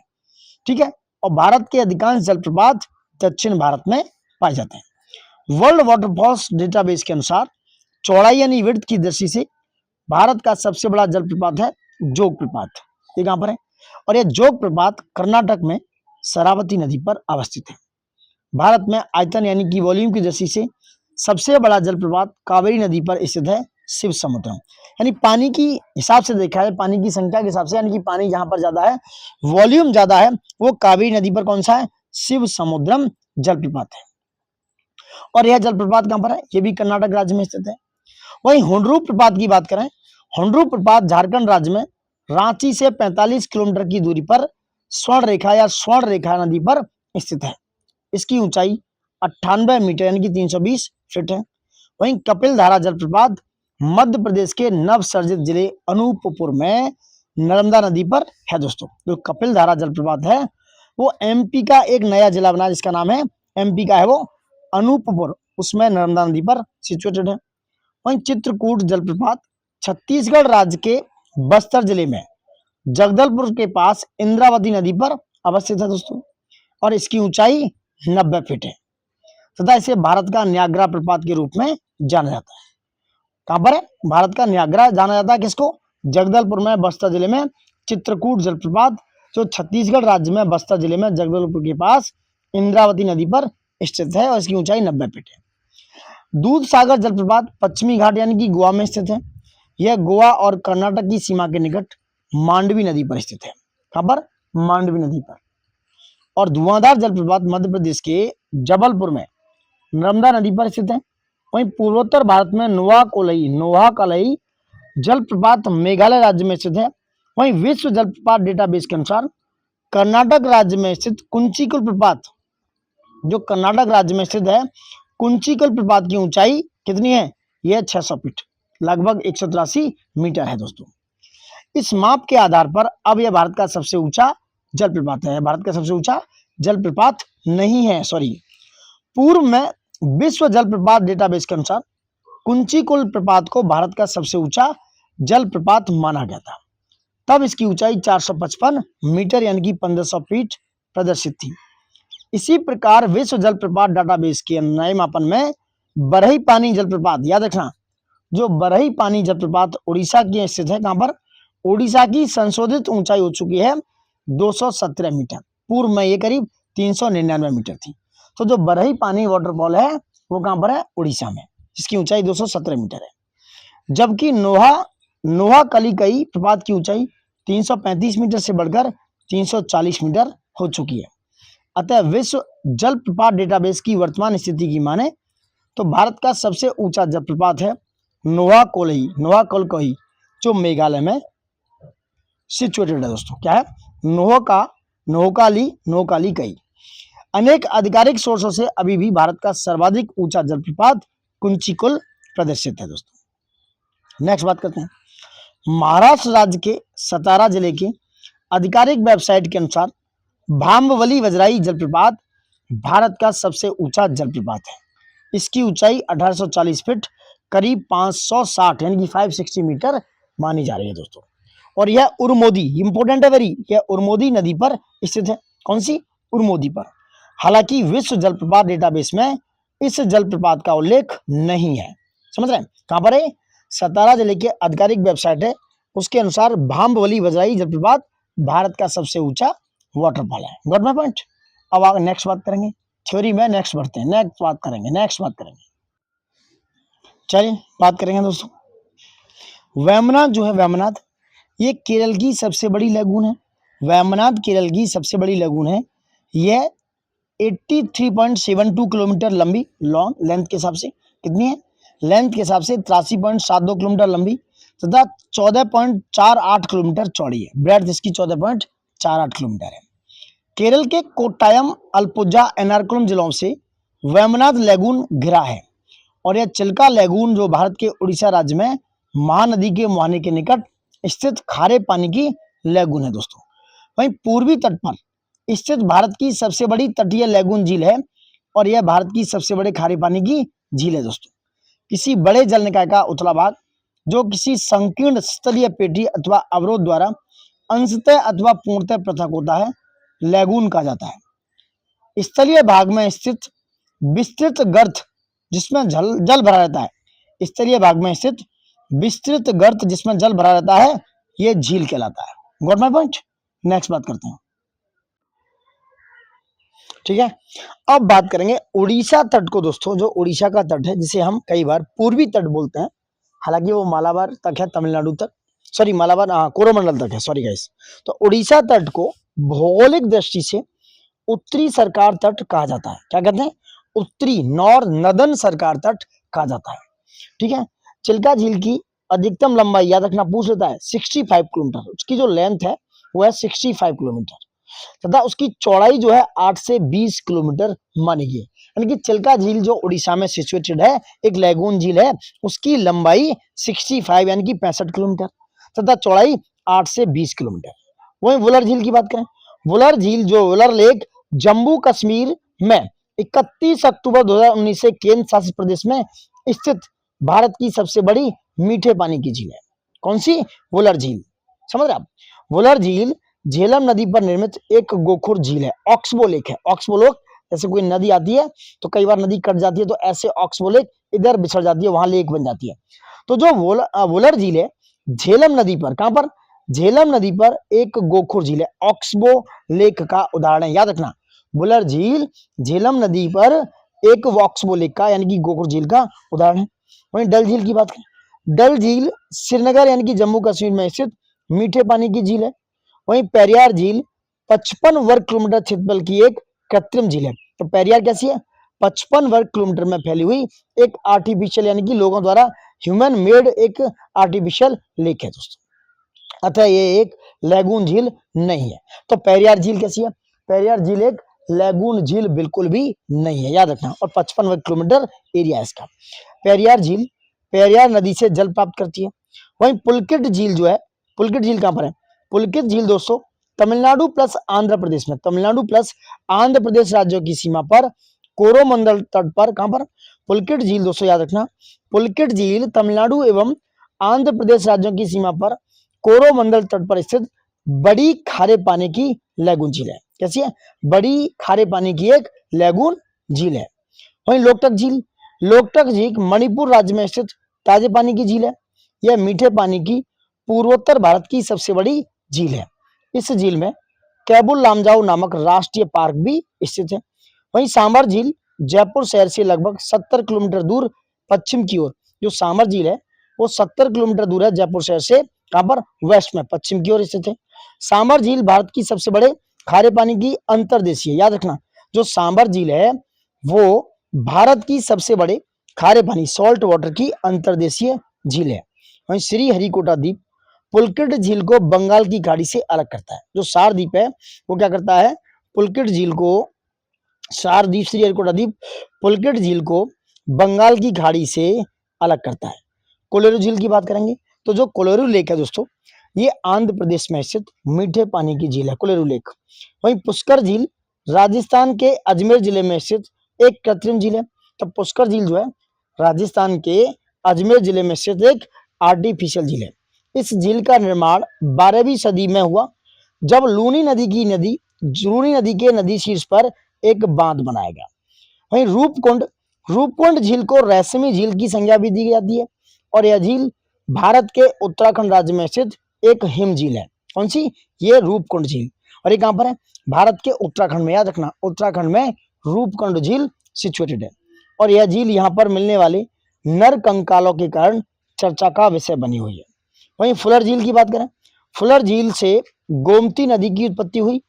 ठीक है, और भारत के अधिकांश जलप्रपात दक्षिण भारत में पाए जाते हैं। वर्ल्ड वाटरफॉल्स डेटाबेस के अनुसार चौड़ाई यानी विड्थ की दृष्टि से भारत का सबसे बड़ा जलप्रपात है जोग प्रपात। ये कहां पर है, और यह जोग प्रपात कर्नाटक में शरावती नदी पर अवस्थित है। भारत में आयतन यानी कि वॉल्यूम की दृष्टि से सबसे बड़ा जलप्रपात कावेरी नदी पर स्थित है शिव समुद्रम। यानी पानी की हिसाब से देखा है, पानी की संख्या के हिसाब से, यानी कि पानी जहां पर ज्यादा है, वॉल्यूम ज्यादा है, वो कावेरी नदी पर कौन सा है, शिव समुद्रम जलप्रपात है। और यह जलप्रपात कहां पर है, यह भी कर्नाटक राज्य में स्थित है। वहीं हुंडरू प्रपात की बात करें, हुंड्रू प्रपात झारखंड राज्य में रांची से 45 किलोमीटर की दूरी पर स्वर्ण रेखा या स्वर्ण रेखा नदी पर स्थित है। इसकी ऊंचाई 98 मीटर यानी कि 320 फीट है। वहीं कपिल धारा जलप्रपात मध्य प्रदेश के नवसर्जित जिले अनूपपुर में नर्मदा नदी पर है दोस्तों। जो कपिल धारा जलप्रपात है वो एमपी का एक नया जिला बना जिसका नाम है, एमपी का है वो अनूपपुर, उसमें नर्मदा नदी पर सिचुएटेड है। वहीं चित्रकूट जलप्रपात छत्तीसगढ़ राज्य के बस्तर जिले में जगदलपुर के पास इंद्रावती नदी पर अवस्थित है दोस्तों, और इसकी ऊंचाई 90 फीट है तथा इसे भारत का न्यागरा प्रपात के रूप में जाना जाता है। कहां पर है? भारत का न्यागरा जाना जाता है किसको? जगदलपुर में बस्तर जिले में चित्रकूट जलप्रपात जो छत्तीसगढ़ राज्य में बस्तर जिले में जगदलपुर के पास इंद्रावती नदी पर स्थित है और इसकी ऊंचाई 90 फीट है। दूध सागर जलप्रपात पश्चिमी घाट यानी कि गोवा में स्थित है। यह गोवा और कर्नाटक की सीमा के निकट मांडवी नदी पर स्थित है। कहां पर? मांडवी नदी पर। और धुआंधार जलप्रपात मध्य प्रदेश के जबलपुर में नर्मदा नदी पर स्थित है। वहीं पूर्वोत्तर भारत में नोआकलई जलप्रपात मेघालय राज्य में स्थित है। वहीं विश्व जलप्रपात डेटाबेस के अनुसार कर्नाटक राज्य में स्थित कुंचिकल प्रपात, जो कर्नाटक राज्य में स्थित है, कुंचिकल प्रपात की ऊंचाई कितनी है? यह 600 फीट, लगभग 183 मीटर है दोस्तों। इस माप के आधार पर अब यह भारत का सबसे ऊंचा जलप्रपात है। भारत का सबसे ऊंचा जलप्रपात नहीं है, सॉरी। पूर्व में विश्व जलप्रपात डेटाबेस के अनुसार कुंचिकल प्रपात को भारत का सबसे ऊंचा जलप्रपात माना गया था। तब इसकी ऊंचाई 455 मीटर यानी कि 1500 फीट प्रदर्शित थी। इसी प्रकार विश्व जलप्रपात डेटाबेस के नए मापन में बरही पानी जलप्रपात, याद रखना, जो बरही पानी जलप्रपात उड़ीसा की स्थित है। कहां पर? उड़ीसा की संशोधित ऊंचाई हो चुकी है 217 मीटर। पूर्व में ये करीब 399 मीटर थी। तो जो बरही पानी वाटरफॉल है वो कहां पर है? उड़ीसा में, जिसकी ऊंचाई 217 मीटर है। जबकि नोआकलिकई प्रपात की ऊंचाई 335 मीटर से बढ़कर 340 मीटर हो चुकी है। अतः विश्व जल प्रपात डेटाबेस की वर्तमान स्थिति की माने तो भारत का सबसे ऊंचा जलप्रपात है नोआकलई, जो मेघालय में सिचुएटेड है दोस्तों। क्या है? नोआकलिकई। अनेक आधिकारिक सोर्सों से अभी भी भारत का सर्वाधिक ऊंचा जलप्रपात कुंचिकल प्रदर्शित है दोस्तों। नेक्स्ट बात करते हैं। महाराष्ट्र राज्य के सतारा जिले के आधिकारिक वेबसाइट के अनुसार भाम्बवली वजराई जलप्रपात भारत का सबसे ऊंचा जलप्रपात है। इसकी ऊंचाई 1840 फीट करीब 560 यानी कि 560 मीटर मानी जा रही है दोस्तों। और यह उरमोदी, इंपोर्टेंट है वेरी, यह उरमोदी नदी पर स्थित है। कौन सी? उरमोदी पर। हालांकि विश्व जलप्रपात डेटाबेस में इस जलप्रपात का उल्लेख नहीं है। समझ रहे हैं? कहां पर है? सतारा जिले के आधिकारिक वेबसाइट है, उसके अनुसार भाम्बवली वजराई जलप्रपात भारत का सबसे ऊंचा वाटरफॉल है। Got my point? अब आगे नेक्स्ट बात करेंगे, थ्योरी में नेक्स्ट बढ़ते हैं, नेक्स्ट बात करेंगे। चलिए बात करेंगे दोस्तों। वेमनाथ जो है, वेमनाथ ये केरल की सबसे बड़ी लगून है। वेमनाथ केरल की सबसे बड़ी लगून है। यह 83.72 किलोमीटर लंबी, लॉन्ग लेंथ के हिसाब से कितनी है? लेंथ के हिसाब से 83.72 किलोमीटर लंबी तथा 14.48 किलोमीटर चौड़ी है। ब्रेड्थ इसकी 14.48 किलोमीटर है। केरल के कोट्टायम, अल्पुझा, एर्नाकुलम जिलों से वेमनाथ लेगून घिरा है और यह चिल्का लेगून जो भारत के उड़ीसा राज्य में महानदी के मुहाने के निकट स्थित खारे पानी की लेगून है दोस्तों। वहीं पूर्वी तट पर स्थित भारत की सबसे बड़ी तटीय लेगून झील है और यह भारत की सबसे बड़े खारे पानी की झील है दोस्तों। किसी बड़े जल निकाय का उथला भाग जो किसी संकीर्ण स्थलीय पेटी अथवा अवरोध द्वारा अंशतः अथवा पूर्णतः पृथक होता है, लेगून कहा जाता है। स्थलीय भाग में स्थित विस्तृत गर्त जिसमें जल भरा रहता है, स्थलीय भाग में स्थित विस्तृत गर्त जिसमें जल भरा रहता है, यह झील कहलाता है। Got my point? नेक्स्ट बात करते हैं। ठीक है, अब बात करेंगे उड़ीसा तट को दोस्तों। जो उड़ीसा का तट है जिसे हम कई बार पूर्वी तट बोलते हैं, हालांकि वो मालाबार तक है, तमिलनाडु तक, सॉरी मालाबार कोरोमंडल तक है, सॉरी गाइस। तो उड़ीसा तट को भौगोलिक दृष्टि से उत्तरी सरकार तट कहा जाता है। क्या कहते हैं? उत्तरी, नॉर्दर्न सरकार तट कहा जाता है। ठीक है, चिल्का झील की अधिकतम लंबाई याद रखना पूछ लेता है 65 किलोमीटर, उसकी जो लेंथ है वो है 65 किलोमीटर तथा उसकी चौड़ाई जो है 8 से 20 किलोमीटर मानी गई। यानी कि चिल्का झील जो उड़ीसा में सिचुएटेड है, एक लैगून झील है, उसकी लंबाई 65 यानी कि 65 किलोमीटर तथा चौड़ाई 8 से 20 किलोमीटर। वहीं वुलर झील की बात करें, वुलर झील जो वुलर लेक जम्मू कश्मीर में 31 अक्टूबर 2019 से केंद्र शासित प्रदेश में स्थित भारत की सबसे बड़ी मीठे पानी की झील है। कौन सी? वुलर झील। समझ रहे आप? वुलर झील झेलम नदी पर निर्मित एक गोखुर झील है। ऑक्सबो लेक है। ऑक्सबो लेक, जैसे कोई नदी आती है तो कई बार नदी कट जाती है, तो ऐसे ऑक्सबो लेक इधर बिछड़ जाती है, वहां लेक बन जाती है। तो जो वुलर झील है झेलम नदी पर, कहां पर? झेलम नदी पर एक गोखुर झील है, ऑक्सबो लेक का उदाहरण है। याद रखना, वुलर झील झेलम नदी पर एक ऑक्सबो लेक का यानी कि गोखुर झील का उदाहरण है। वहीं डल झील की बात करें, डल झील श्रीनगर यानी कि जम्मू कश्मीर में स्थित मीठे पानी की झील है। वहीं पेरियार झील 55 वर्ग किलोमीटर क्षेत्रफल की एक कृत्रिम झील है। तो पेरियार कैसी है? 55 वर्ग किलोमीटर में फैली हुई एक आर्टिफिशियल यानी कि लोगों द्वारा ह्यूमन मेड एक आर्टिफिशियल लेक है दोस्तों। अतः ये एक लैगून झील नहीं है। तो पेरियार झील कैसी है? पेरियार झील एक लैगून झील बिल्कुल भी नहीं है, याद रखना। और 55 वर्ग किलोमीटर एरिया है इसका। पेरियार झील पेरियार नदी से जल प्राप्त करती है। वहीं पुलकित झील जो है, पुलकित झील कहां पर है? पुलकित झील दोस्तों तमिलनाडु प्लस आंध्र प्रदेश में, तमिलनाडु प्लस आंध्र प्रदेश राज्यों की सीमा पर कोरोमंडल तट पर, कहां पर? पुलकित झील दोस्तों याद रखना, पुलकित झील तमिलनाडु एवं आंध्र प्रदेश राज्यों की सीमा पर कोरोमंडल तट पर स्थित बड़ी खारे पानी की लैगून झील है। कैसी है? बड़ी खारे पानी की एक लैगून झील है। वहीं लोकटक झील, लोकटक झील मणिपुर राज्य में स्थित ताजे पानी की झील है। यह मीठे पानी की पूर्वोत्तर भारत की सबसे बड़ी झील है। इस झील में कैबुल लामजाओ नामक राष्ट्रीय पार्क भी स्थित है। वहीं सांभर झील जयपुर शहर से लगभग 70 किलोमीटर दूर पश्चिम की ओर, जो सांभर झील है वो 70 किलोमीटर दूर है जयपुर शहर से, कहां पर? वेस्ट में, पश्चिम की ओर स्थित है। सांभर झील भारत की सबसे बड़े खारे पानी की अंतर्देशीय, याद रखना, जो सांभर झील है वो भारत की सबसे बड़े खारे पानी सॉल्ट वाटर की अंतर्देशीय झील है। वहीं श्री हरिकोटा द्वीप पुलकित झील को बंगाल की खाड़ी से अलग करता है। जो सार द्वीप है वो क्या करता है? पुलकित झील को, सार द्वीप, श्री हरिकोटा द्वीप पुलकित झील को बंगाल की खाड़ी से अलग करता है। कोलेरू झील की बात करेंगे तो जो कोलेरू लेक है दोस्तों, ये आंध्र प्रदेश में स्थित मीठे पानी की झील है, कोलेरू लेक। वहीं पुष्कर झील राजस्थान के अजमेर जिले में स्थित एक कृत्रिम झील है। तो पुष्कर झील जो है राजस्थान के अजमेर जिले में स्थित एक आर्टिफिशियल झील है। इस झील का निर्माण 12वीं सदी में हुआ, जब लूनी नदी के नदी शीर्ष पर एक बांध बनाया गया। वहीं रूपकुंड, रूपकुंड झील को रेशमी झील की संज्ञा भी दी जाती है और यह झील भारत के उत्तराखंड राज्य में स्थित एक हिम झील है। कौन सी? ये रूपकुंड झील। और ये कहां पर है? भारत के उत्तराखंड में, याद रखना, उत्तराखंड में रूपकुंड झील सिचुएटेड है। और यह झील यहाँ पर मिलने वाले नर कंकालों के कारण चर्चा का विषय बनी हुई है। वहीं फुलर झील की बात करें, फुलर झील से गोमती नदी की उत्पत्ति हुई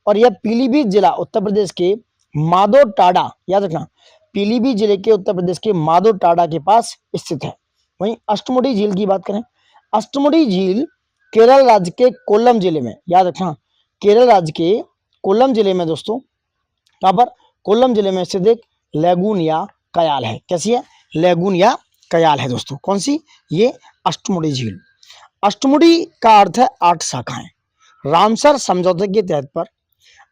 और यह पीलीभीत जिला उत्तर प्रदेश के माधो टाडा, याद रखना, पीलीभीत जिले के उत्तर प्रदेश के माधो टाडा के पास स्थित है। वहीं अष्टमुडी झील की बात करें, अष्टमुडी झील केरल राज्य के कोल्लम जिले में, याद रखना, केरल राज्य के कोल्लम जिले में दोस्तों, कहां पर? कोल्लम जिले में स्थित एक लैगून या कयाल है। कैसी है? लैगून या कयाल है दोस्तों। कौन सी? ये अष्टमुडी झील। अष्टमुडी का अर्थ है 8 शाखाएं। रामसर समझौते के तहत पर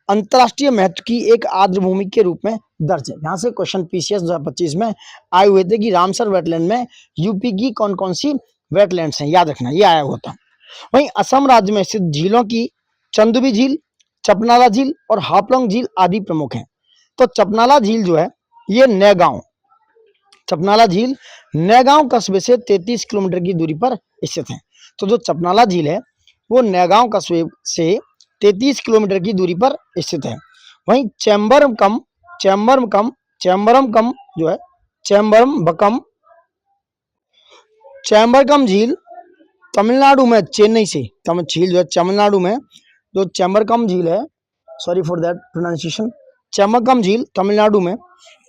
अंतरराष्ट्रीय महत्व की एक आर्द्र भूमि के रूप में दर्ज है। यहाँ से क्वेश्चन पीसीएस 2025 में आए हुए थे कि रामसर वेटलैंड में यूपी की कौन कौन सी वेटलैंड्स हैं, याद रखना, ये आया हुआ था। वहीं असम राज्य में स्थित झीलों की चंदुबी झील, चपनाला झील और हाफलोंग झील आदि प्रमुख हैं। तो चपनाला झील जो है ये नैगांव, चपनाला झील नैगांव कस्बे से 33 किलोमीटर की दूरी पर स्थित है। तो जो चपनाला झील है वो नैगांव कस्बे से 33 किलोमीटर की दूरी पर स्थित है। वहीं चैम्बरमकम जो है चैम्बरकम झील तमिलनाडु में चेन्नई से, झील जो है तमिलनाडु में जो चैम्बरकम झील है, सॉरी फॉर दैट प्रोनाउंसिएशन, चैम्बरकम झील तमिलनाडु में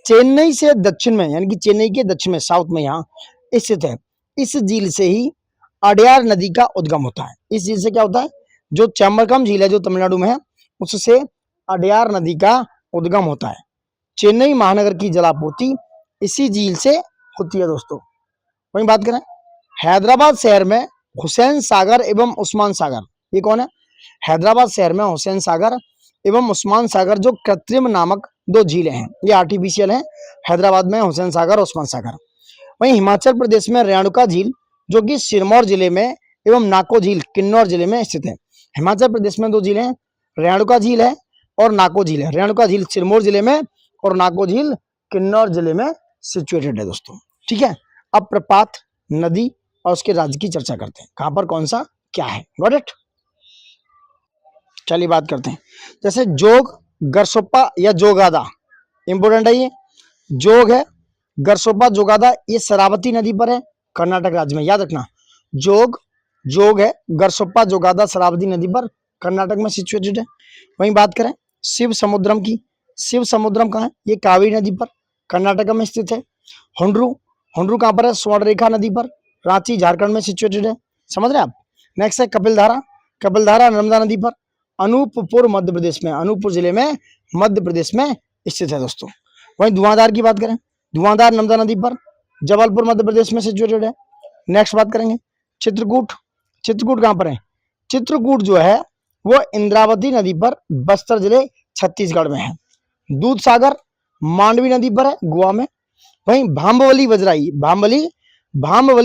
चेन्नई से दक्षिण में, यानी कि चेन्नई के दक्षिण में, साउथ में यहाँ स्थित है। इस झील से ही अडयार नदी का उद्गम होता है। इस झील से क्या होता है, जो चेम्बरकम झील है जो तमिलनाडु में है, उससे अडयार नदी का उद्गम होता है। चेन्नई महानगर की जलापूर्ति इसी झील से होती है दोस्तों। वहीं बात करें हैदराबाद शहर में हुसैन सागर एवं उस्मान सागर, ये कौन है, हैदराबाद शहर में हुसैन सागर एवं उस्मान सागर जो कृत्रिम नामक दो झीलें हैं, ये आर्टिफिशियल हैं। हैदराबाद में हुसैन सागर, उस्मान सागर। वहीं हिमाचल प्रदेश में रेणुका झील जो कि सिरमौर जिले में एवं नाको झील किन्नौर जिले में स्थित है। हिमाचल प्रदेश में दो झीलें हैं, रेणुका झील है और नाको झील है। रेणुका झील सिरमौर जिले में और नाको झील किन्नौर जिले में सिचुएटेड है दोस्तों। ठीक है, अब प्रपात, नदी और उसके राज्य की चर्चा करते हैं, कहां पर कौन सा क्या है। Got it. चलिए बात करते हैं, जैसे जोग, गरसोप्पा या जोगादा, इंपोर्टेंट है ये। जोग है, गरसोप्पा, जोगादा, ये शरावती नदी पर है, कर्नाटक राज्य में, याद रखना। जोग है, गरसोप्पा, जोगादा शरावती नदी पर कर्नाटक में सिचुएटेड है। वहीं बात करें शिव समुद्रम की, शिव समुद्रम कहाँ है, ये कावेरी नदी पर कर्नाटक में स्थित है। हुंड्रू कहाँ पर है, स्वर्णरेखा नदी पर, रांची झारखंड में सिचुएटेड है। समझ रहे आप। नेक्स्ट है कपिलधारा नर्मदा नदी पर, अनूपपुर मध्य प्रदेश में, अनूपपुर जिले में मध्य प्रदेश में स्थित है दोस्तों। वहीं धुआंधार की बात करें, धुआंधार नर्मदा नदी पर जबलपुर मध्य प्रदेश में सिचुएटेड है। नेक्स्ट बात करेंगे चित्रकूट कहां पर है, चित्रकूट जो है वो इंद्रावती नदी पर बस्तर जिले छत्तीसगढ़ में है। दूधसागर मांडवी नदी पर है, गोवा में। वहीं भाम्बवली